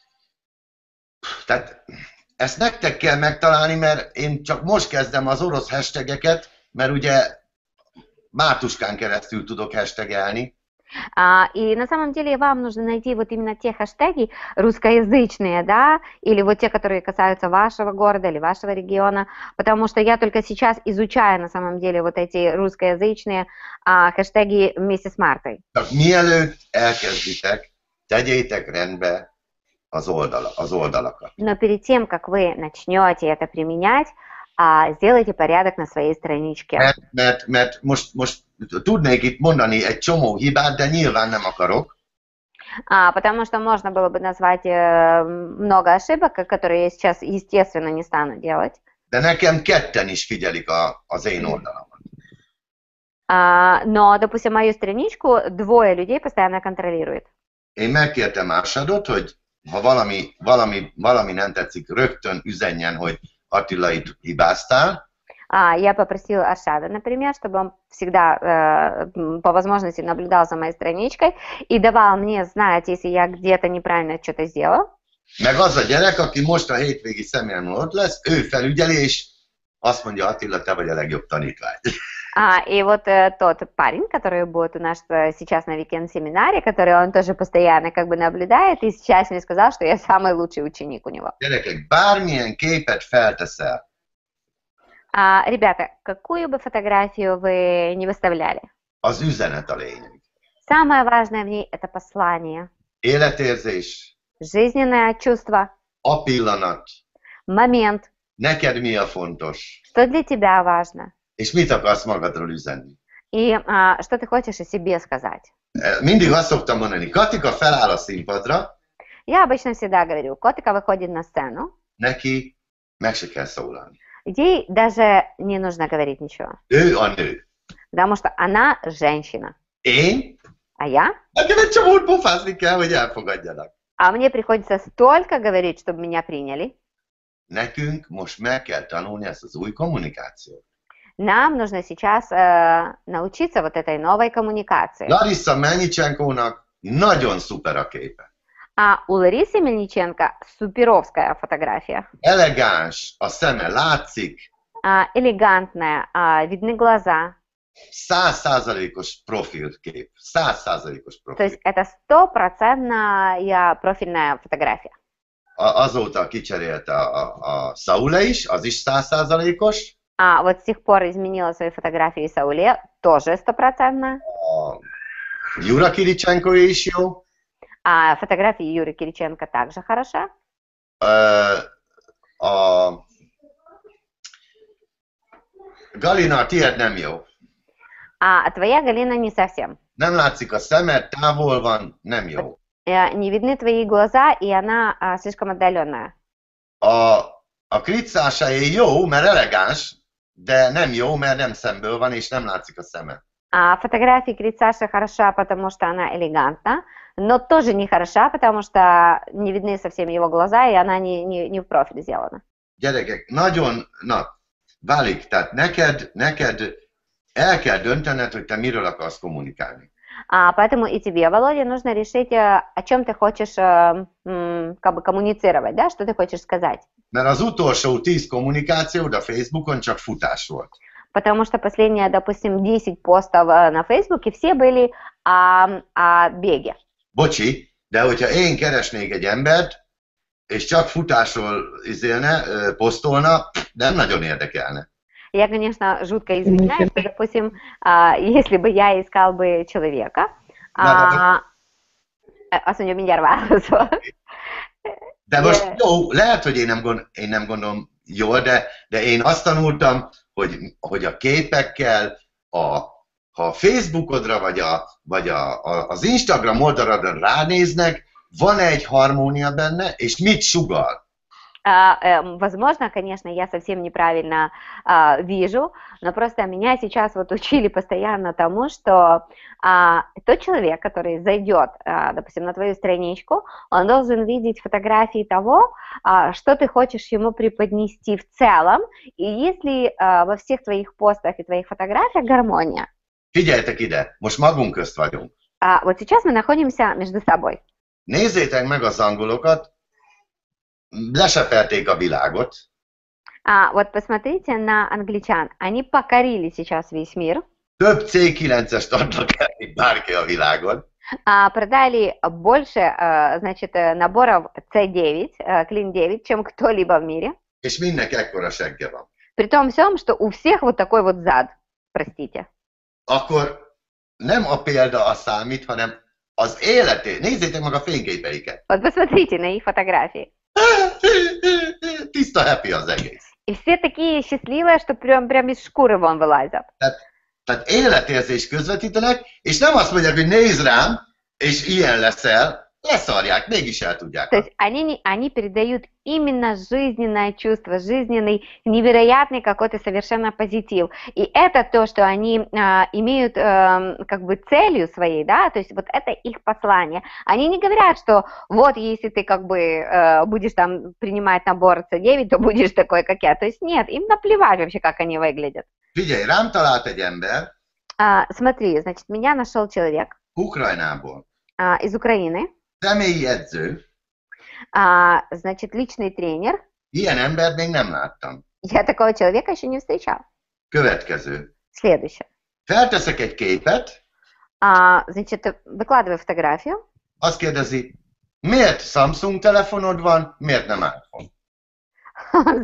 Tehát ezt nektek kell megtalálni, mert én csak most kezdem az orosz hashtageket, mert ugye Mártuskán keresztül tudok hashtagelni. И на самом деле вам нужно найти вот именно те хэштеги русскоязычные, да, или вот те, которые касаются вашего города или вашего региона, потому что я только сейчас изучаю на самом деле вот эти русскоязычные хэштеги вместе с Мартой. Csak mielőtt elkezditek, tegyétek rendbe az oldalakat. Но перед тем, как вы начнете это применять, сделайте порядок на своей страничке. Mert most tudnék itt mondani egy csomó hibát, de nyilván nem akarok. Потому что можно было бы назвать много ошибок, которые я сейчас, естественно, не стану делать. De nekem ketten is figyelik az én oldalamat. Но, допустим, мою страничку 2 людей постоянно контролируют. Én megkértem Ársadot, hogy ha valami nem tetszik, rögtön üzenjen, hogy Attila, itt hibáztál. Я попросил Аршада, например, чтобы он всегда по возможности наблюдал за моей страничкой и давал мне знать, если я где-то неправильно что-то сделал. Meg az a gyerek, aki most a hétvégi személyen ott lesz, ő felügyeli, és azt mondja, Attila, te vagy a legjobb tanítvány. И вот тот парень, который будет у нас сейчас на викенд-семинаре, который он тоже постоянно как бы наблюдает, и сейчас мне сказал, что я самый лучший ученик у него. Gyerekek, bármilyen képet felteszel, Ребята, какую бы фотографию вы не выставляли, az üzenet a lényeg. самое важное в ней это послание, Életérzés, жизненное чувство, a pillanat, момент, neked mi a fontos, что для тебя важно, és mit akarsz magadról üzenni. и что ты хочешь о себе сказать. Mindig azt szoktam mondani, Katika feláll a színpadra, Я обычно всегда говорю, котика выходит на сцену, neki meg se kell szólalni. ей даже не нужно говорить ничего, Ő a nő. потому что она женщина, Én? а я? Nekem egy csomót pofázni kell, hogy elfogadjanak. А мне приходится столько говорить, чтобы меня приняли. Nekünk most meg kell tanulni ezt az új kommunikációt. Нам нужно сейчас научиться вот этой новой коммуникации. Larissa Melnicsenkónak nagyon szuper a képe. У Ларисы Мельниченко суперовская фотография. Elegáns, a szeme látszik, Элегантная, видны глаза. 100%-os profilkép. 100%-os То profil. есть это 100% профильная фотография. Azóta kicserélte a Saule is, az is 100%-os. Вот с тех пор изменила свои фотографии Сауле, тоже 100%. A Jura Kiricsenko is jó. Фотографии Юры Кириченко также хороша. A Galina, tiéd nem jó. Твоя Галина не совсем. Nem látszik a szemed, távol van, nem jó. Не видны твои глаза, и она слишком отдаленная. A Kritszásáé jó, mert elegáns, de nem jó, mert nem szemből van, és nem látszik a szeme. Фотография Крицаши хороша, потому что она элегантна, но тоже не хороша, потому что не видны совсем его глаза, и она не в профиль сделана. Gyerekek, nagyon, válik, tehát neked el kell döntened, hogy te miről akarsz kommunikálni. Поэтому и тебе, Володя, нужно решить, о чем ты хочешь как бы коммуницировать, да, что ты хочешь сказать. Mert az utolsó 10 kommunikációd a Facebookon csak futás volt. Потому что последние, допустим, 10 постов на Фейсбуке все были о беге. Bocsi, de hogyha én keresnék egy embert, és csak futásról posztolna, nem nagyon érdekelne. Я, конечно, жутко извиняюсь, что, допустим, если бы я искал бы человека, azt mondja, mindjárt válaszol. De most jó, lehet, hogy én nem gondolom jól, de én azt tanultam, hogy a képekkel, ha a Facebookodra vagy az Instagram oldalra ránéznek, van egy harmónia benne, és mit sugal? Возможно, конечно, я совсем неправильно вижу, но просто меня сейчас вот учили постоянно тому, что тот человек, который зайдет, допустим, на твою страничку, он должен видеть фотографии того, что ты хочешь ему преподнести в целом, и если во всех твоих постах и твоих фотографиях гармония. Figyeljetek ide, most magunk közt vagyunk. Вот сейчас мы находимся между собой. Nézzétek meg az angolokat, lesepelték a világot. Вот посмотрите на англичан. Они покорили сейчас весь мир. Több C9-est adnak el, mint bárki a világon. Продали больше, значит, наборов C9, Clean 9, чем кто-либо в мире. És mindenki ekkora segge van. При том всем, что у всех вот такой вот зад, простите. Akkor nem a példa a számít, hanem az életé. Nézzétek meg a fényképeiket. Вот посмотрите на их фотографии. Tiszta happy az egész. И все такие счастливые, что прям из шкуры вон вылазят. Tehát életérzést közvetítenek, és nem azt mondják, hogy nézd rám, és ilyen leszel, leszarják, mégis el tudják. То есть они передают именно жизненное чувство, жизненный, невероятный какой-то совершенно позитив. И это то, что они имеют как бы целью своей, да, то есть вот это их послание. Они не говорят, что вот если ты как бы будешь там принимать набор C9, то будешь такой, как я. То есть нет, им наплевать вообще, как они выглядят. Figyelj, rám talált egy ember. Смотри, значит, меня нашел человек. Ukrajnából. Из Украины. Személyi edző. Значит, личный тренер. Ilyen embert még nem láttam. Я такого человека еще не встречал. Következő. Следующее. Felteszek egy képet. Значит, выкладываю фотографию. Azt kérdezi, miért Samsung telefonod van, miért nem iPhone?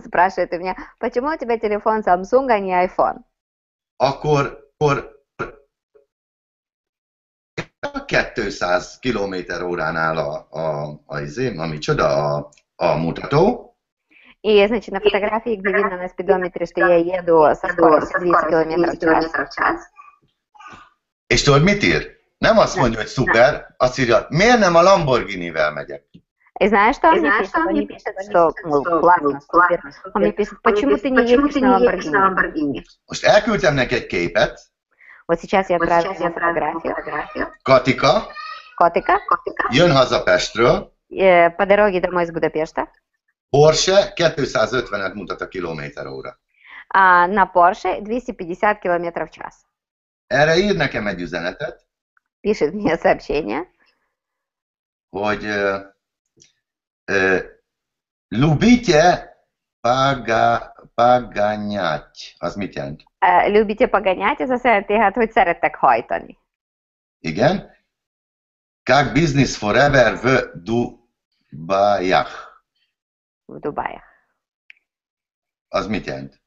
Спрашивает у меня, почему у тебя телефон Samsung, а не iPhone? Akkor 200 km/óránál a mutató. И, значит, на фотографии, где видно на спидометре, что я еду со скоростью 200 км в час. És tudod, mit ír? Nem azt mondja, hogy szuper, azt írja, miért nem a Lamborghini-vel megyek? И знаешь, что он мне пишет? Что, классно, супер. Он мне пишет, почему ты не едешь на Lamborghini? Most elküldtem neki egy képet. Вот сейчас я отправила фотографию. Котика. Jön haza Pestről. По дороге домой из Будапешта. Porsche 250-et mutat a kilométer-óra. На Porsche 250 км в час. Erre ír nekem egy üzenetet. Пишет мне сообщение. Hogy lubicie paganyát. Az mit jelent? Любите погонять, ez azt jelenti, hát, hogy szerettek hajtani. Igen. Как business forever в Dubajах. В Дубаях. Az mit jelent?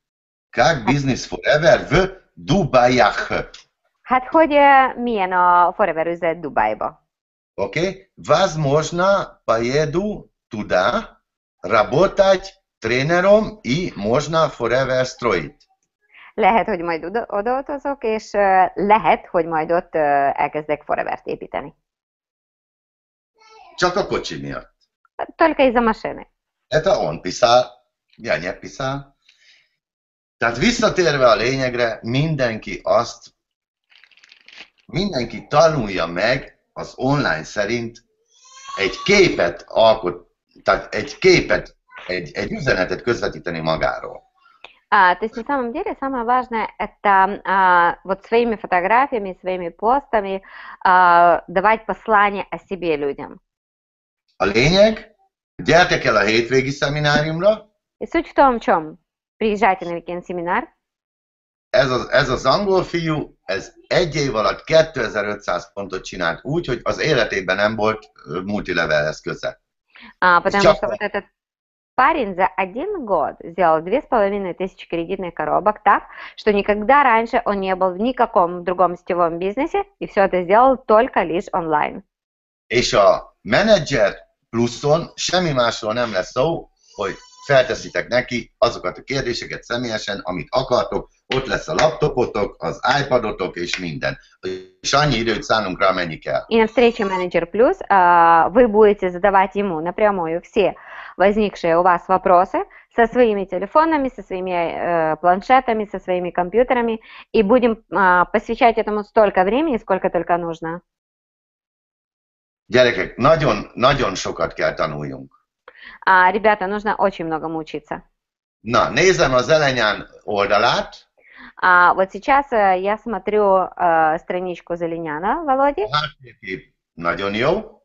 Как business forever в Dubajах. Hát, hogy milyen a Forever üzlet Dubajba. Окей. Возможно, поеду туда работать тренером и можно forever строить. Lehet, hogy majd odautazok, és lehet, hogy majd ott elkezdek Forevert építeni. Csak a kocsi miatt. Только из-за машины. Это он писал, я не писал. Tehát visszatérve a lényegre, mindenki tanulja meg az online szerint egy képet tehát egy üzenetet közvetíteni magáról. То есть на самом деле самое важное это вот своими фотографиями, своими постами давать послание о себе людям. A lényeg, gyertek el a hétvégi szemináriumra. И суть в том, в чем? Приезжайте на weekend-семинар. Ez az angol fiú, ez egy év alatt 2500 pontot csinált úgy, hogy az életében nem volt multilevelhez köze. Потому что вот этот парень за 1 год сделал 2500 кредитных коробок так, что никогда раньше он не был в никаком другом сетевом бизнесе, и все это сделал только лишь онлайн. És a menedzser pluszon semmi másról nem lesz szó, hogy felteszitek neki azokat a kérdéseket személyesen, amit akartok, ott lesz a laptopotok, az iPadotok és minden. És annyi időt szánunk rá, amennyi kell. И на встрече Менеджер Плюс вы будете задавать ему напрямую все возникшие у вас вопросы со своими телефонами, со своими планшетами, со своими компьютерами, и будем посвящать этому столько времени, сколько только нужно. Gyerekek, nagyon sokat kell tanuljunk. Ребята, нужно очень многому учиться. Na, nézem az Elenyán oldalát. Вот сейчас я смотрю страничку Зеленяна, Володи. Nagyon jó.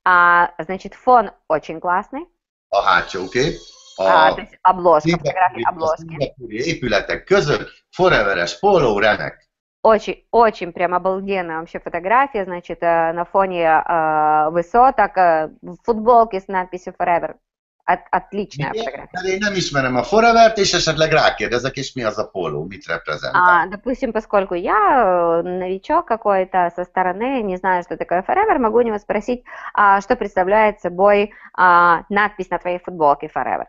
Значит, фон очень классный. A hátsó kép. То есть обложка, фотографии обложки. Épületek között foreveres póló remek. Очень прям обалденная вообще фотография, значит, на фоне высоток, футболки с надписью Forever. Отличная фотография. Én nem ismerem a Forevert, és esetleg rákérdezek, és mi az a póló, mit reprezentál. Допустим, поскольку я новичок какой-то со стороны, не знаю, что такое Forever, могу у него спросить, что представляет собой надпись на твоей футболке Forever.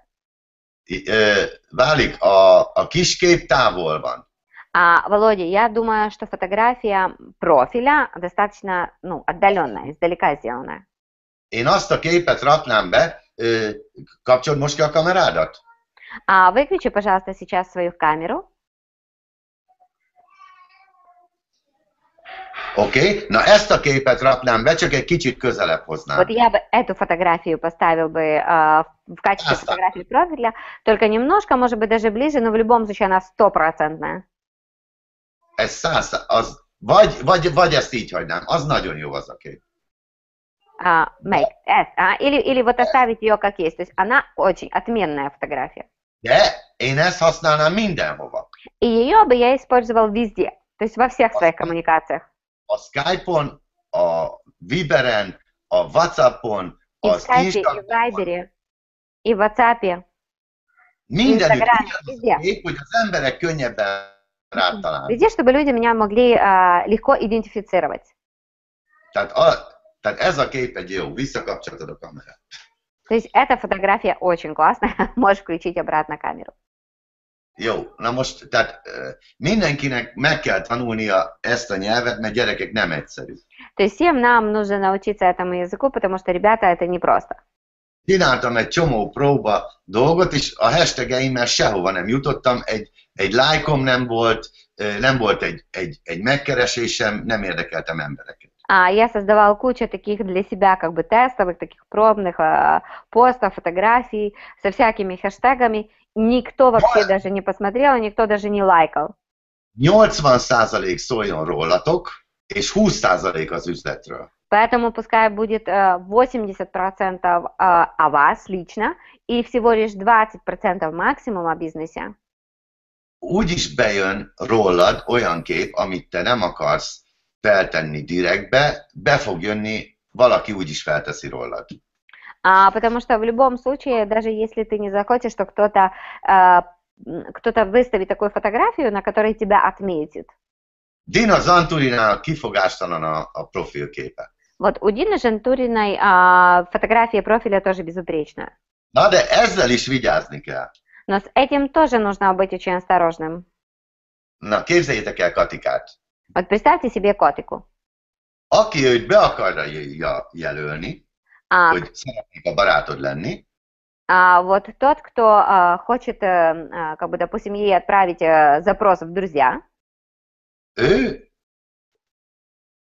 Válik, a kis kép távol van. Володя, я думаю, что фотография профиля достаточно отдаленная, издалека сделанная. Én azt a képet raknám be, kapcsolod most ki a kamerádat? Выключи, пожалуйста, сейчас свою камеру. Oké, na ezt a képet raknám be, csak egy kicsit közelebb hoznám. Вот я бы эту фотографию поставил бы в качестве фотографии профиля, только немножко, может быть, даже ближе, но в любом случае она 100%. Ez 100, vagy ezt így hagynám, az nagyon jó az a kép. Или вот оставить ее как есть, то есть она очень отменная фотография. De én ezt használnám mindenhova. И ее бы я использовал везде, то есть во всех своих коммуникациях. A Skype-on, a Viberen, a WhatsApp-on, az Instagramon, и в WhatsApp, mindenütt kép, hogy az emberek könnyebben rátalálnak. Везде, чтобы люди меня могли легко идентифицировать. Tehát ez a kép egy jó, visszakapcsoltad a kamerát. То есть эта фотография очень классная, можешь включить обратно камеру. Jó, na most, tehát mindenkinek meg kell tanulnia ezt a nyelvet, mert gyerekek nem egyszerű. То есть всем нам нужно научиться этому языку, потому что, ребята, это непросто. Csináltam egy csomó próba dolgot, és a hashtageimmel sehova nem jutottam, egy lájkom nem volt egy megkeresésem, nem érdekeltem embereket. Я создавал кучу таких для себя как бы тестовых, таких пробных постов, фотографий со всякими хэштегами. Никто вообще даже не посмотрел, никто даже не лайкал. 80% szóljon rólatok, és 20% az üzletről. Поэтому пускай будет 80% о вас лично и всего лишь 20% максимум о бизнесе. Úgyis bejön rólad olyan kép, amit te nem akarsz feltenni direktbe, be fog jönni, valaki úgyis felteszi rólad. Потому что в любом случае, даже если ты не захочешь, что кто-то выставит такую фотографию, на которой тебя отметит. Dina Zanturinának kifogástalan a profilképe. Вот у Дины Жантуриной фотография профиля тоже безупречная. Na, de ezzel is vigyázni kell. Но с этим тоже нужно быть очень осторожным. Na, képzeljétek el Katikát. Вот представьте себе котику. Aki őt be akarja jelölni, hogy szeretnék a barátod lenni, вот тот, кто хочет, как бы, допустим, ей отправить запрос в друзья, ő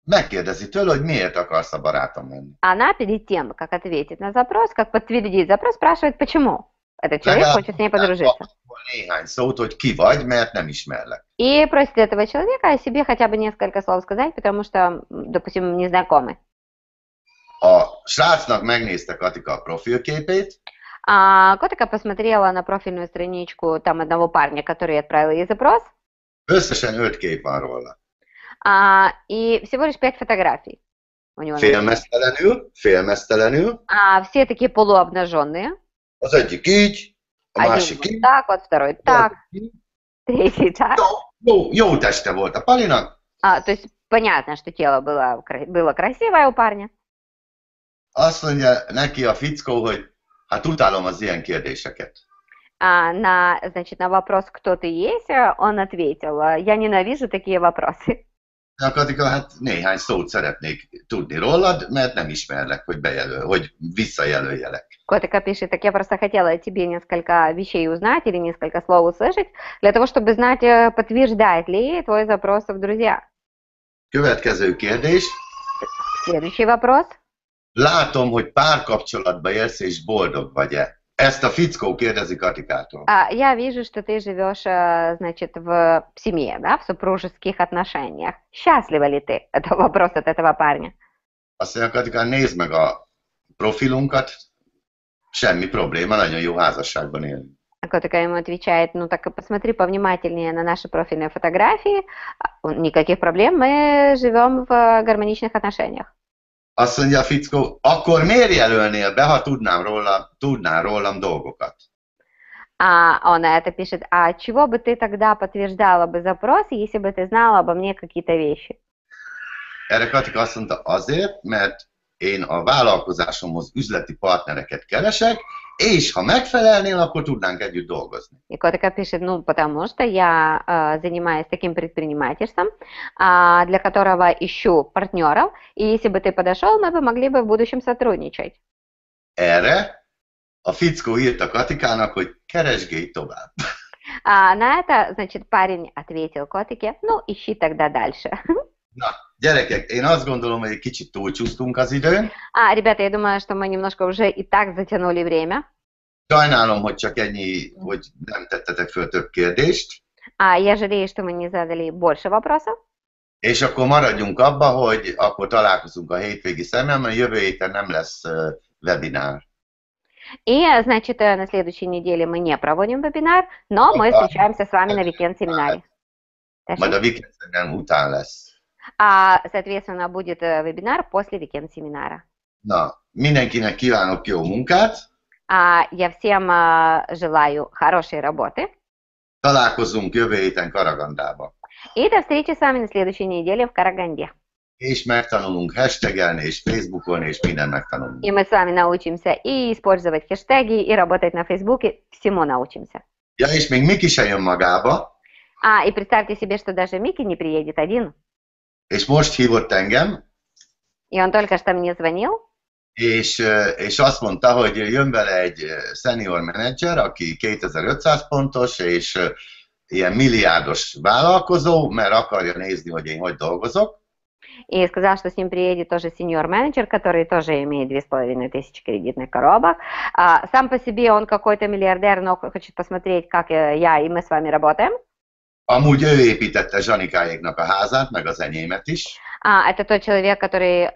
megkérdezi tőle, hogy miért akarsz a barátom lenni. Она перед тем, как ответить на запрос, как подтвердить запрос, спрашивает, почему этот человек хочет с ней подружиться. Néhány szót, hogy ki vagy, mert nem ismerlek. И просит этого человека о себе хотя бы несколько слов сказать, потому что, допустим, не знакомы. A srácnak megnézte Katika a profilképét. Котика посмотрела на профильную страничку там одного парня, который отправил ей запрос. Összesen 5 kép van róla. И всего лишь 5 фотографий. У него Félmeztelenül. все такие полуобнаженные. Az egyik így, a Один másik вот így, так, вот второй a так, harmadik így. третий так. Jó teste volt a Palinak. То есть понятно, что тело было красивое у парня. Azt mondja neki a fickó, hogy hát utálom az ilyen kérdéseket. Значит, на вопрос, кто ты есть, он ответил: я ненавижу такие вопросы. Katika, hát néhány szót szeretnék tudni rólad, mert nem ismerlek, hogy visszajelöljelek. Котика пишет: так я просто хотела тебе несколько вещей узнать или несколько слов услышать, для того, чтобы знать, подтверждает ли твой запрос в друзья. Következő kérdés. Следующий вопрос. Látom, hogy párkapcsolatba élsz és boldog vagy-e? Ezt a fickó kérdezi Katikától. Я вижу, что ты живешь, значит, в семье, да, в супружеских отношениях. Счастлива ли ты? Это вопрос от этого парня. Azt mondja, Katikán, nézd meg a profilunkat, semmi probléma, nagyon jó házasságban élünk. Котика ему отвечает: ну так посмотри повнимательнее на наши профильные фотографии, никаких проблем, мы живем в гармоничных отношениях. Azt mondja a fickó, akkor miért jelölnél be, ha tudnál rólam dolgokat? Он на это pишет: а чего бы ты тогда подтверждала бы запрос, если бы ты знала обо мне какие-то вещи? Erre Katika azt mondta, azért, mert én a vállalkozásomhoz üzleti partnereket keresek, és ha megfelelnél, akkor tudnánk együtt dolgozni. И Котика пишет: ну, потому что я занимаюсь таким предпринимательством, для которого ищу партнеров, и если бы ты подошел, мы бы могли бы в будущем сотрудничать. Erre a fickó írta Katikának, hogy keresgélj tovább. На это, значит, парень ответил Котике: ну, ищи тогда дальше. Na, gyerekek, én azt gondolom, hogy egy kicsit túlcsúsztunk az időn. Ребята, я думаю, что мы немножко уже и так затянули время. Sajnálom, hogy csak ennyi, hogy nem tettetek föl több kérdést. Я жалею, что мы не задали больше вопросов. És akkor maradjunk abba, hogy akkor találkozunk a hétvégi szememben, jövő héten nem lesz webinár. И, значит, на следующей неделе мы не проводим вебинар, но мы встречаемся с вами на weekend-семинаре. Majd a weekend szeminárium után lesz. Соответственно, будет вебинар после weekend-семинара. Na, mindenkinek kívánok jó munkát. Я всем желаю хорошей работы. Találkozunk jövő héten Karagandába. И до встречи с вами на следующей неделе в Караганде. És megtanulunk hashtagelni, és Facebookon, és minden megtanulunk. И мы с вами научимся и использовать хэштеги, и работать на Фейсбуке. Всему научимся. Ja, és még Miki se jön magába. И представьте себе, что даже Микки не приедет один. És most hívott engem. И он только что мне звонил. És azt mondta, hogy jön vele egy senior menedzser, aki 2500 pontos, és ilyen milliárdos vállalkozó, mert akarja nézni, hogy én hogy dolgozok. И сказал, что с ним приедет тоже сеньор-менеджер, который тоже имеет 2500 кредитных коробок. Сам по себе он какой-то миллиардер, но хочет посмотреть, как я и мы с вами работаем. Amúgy ő építette Zsanikáéknak a házát, meg az enyémet is. Это тот человек, который,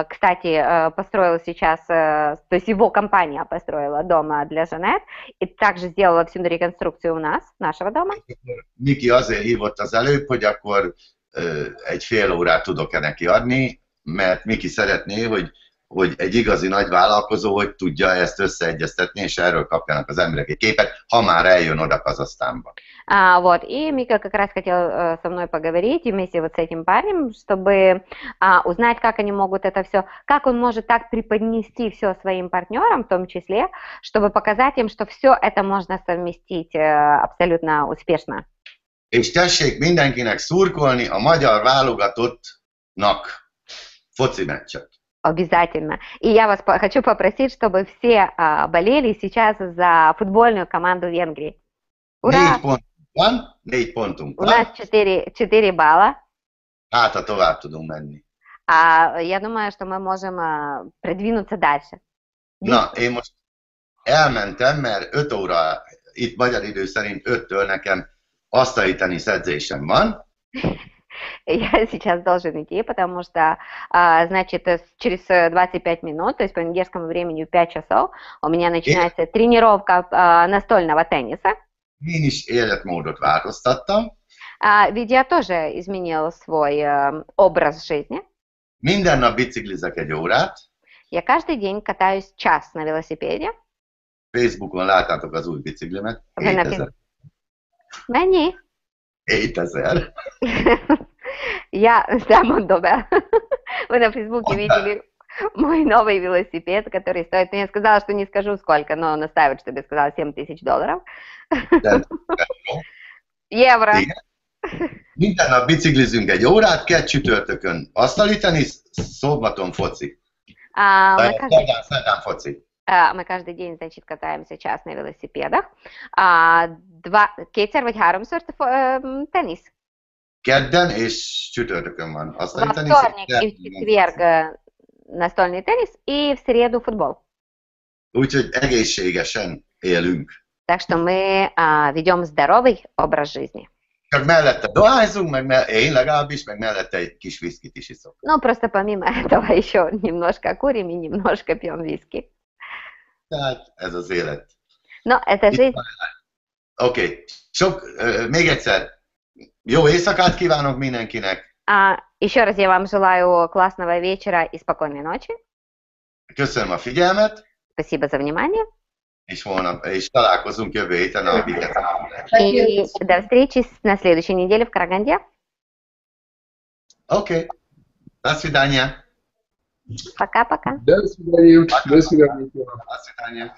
кстати, построил сейчас, то есть его компания построила дом для Жанет, и также сделала всю реконструкцию у нас, нашего дома. Miki azért hívott az előbb, hogy akkor egy fél órát tudok-e neki adni, mert Miki szeretné, hogy egy igazi nagy vállalkozó, hogy tudja ezt összeegyeztetni, és erről kapjanak az emberek egy képet, ha már eljön oda Kazahsztánba. Вот, и Мика как раз хотел со мной поговорить вместе вот с этим парнем, чтобы узнать, как они могут это все, как он может так преподнести все своим партнерам, в том числе, чтобы показать им, что все это можно совместить абсолютно успешно. És tessék mindenkinek szurkolni a magyar válogatottnak foci meccset. Обязательно. И я вас хочу попросить, чтобы все болели сейчас за футбольную команду Венгрии. Ура! 4 pontunk У van. нас 4 балла. Hát, ha tovább tudunk menni. Я думаю, что мы можем продвинуться дальше. Na, én most elmentem, mert 5 óra, itt magyar idő szerint 5-től nekem asztali tenisz edzésem van. Я сейчас должен идти, потому что, значит, через 25 минут, то есть по венгерскому времени в 5 часов, у меня начинается тренировка настольного тенниса. Én is életmódot változtattam. Ведь я тоже изменил свой образ жизни. Minden nap biciklizek egy órát. Я каждый день катаюсь час на велосипеде. Facebookon láttátok az új biciklimet. Вы на 7000. Мені. 7000. Я, да, Мондобе. Вы на Фейсбуке видели мой новый велосипед, который стоит, ну, я сказала, что не скажу сколько, но настаивает, чтобы я сказала $7000. Евро. Igen. Minden nap biciklizünk egy órát, 2 csütörtökön asztali tenisz, szombaton foci. Szerdán foci. Мы каждый день, значит, катаемся час на велосипедах. Kétszer vagy háromszor tenisz? Kedden és csütörtökön van asztali Во tenisz. вторник и в четверг настольный теннис, и в среду футбол. Úgyhogy egészségesen élünk. Так что мы ведем здоровый образ жизни. Csak mellette dohányzunk, én legalábbis, meg mellette egy kis viszkit is iszok. Ну, просто помимо этого еще немножко курим и немножко пьем виски. Tehát ez az élet. Но это жизнь. Oké. Még egyszer, jó éjszakát kívánok mindenkinek. Еще раз я вам желаю классного вечера и спокойной ночи. Köszönöm a figyelmet. Спасибо за внимание. És találkozunk jövő héten a Biget. И до встречи на следующей неделе в Караганде. Окей. До свидания. Пока-пока. До свидания. До свидания. До свидания.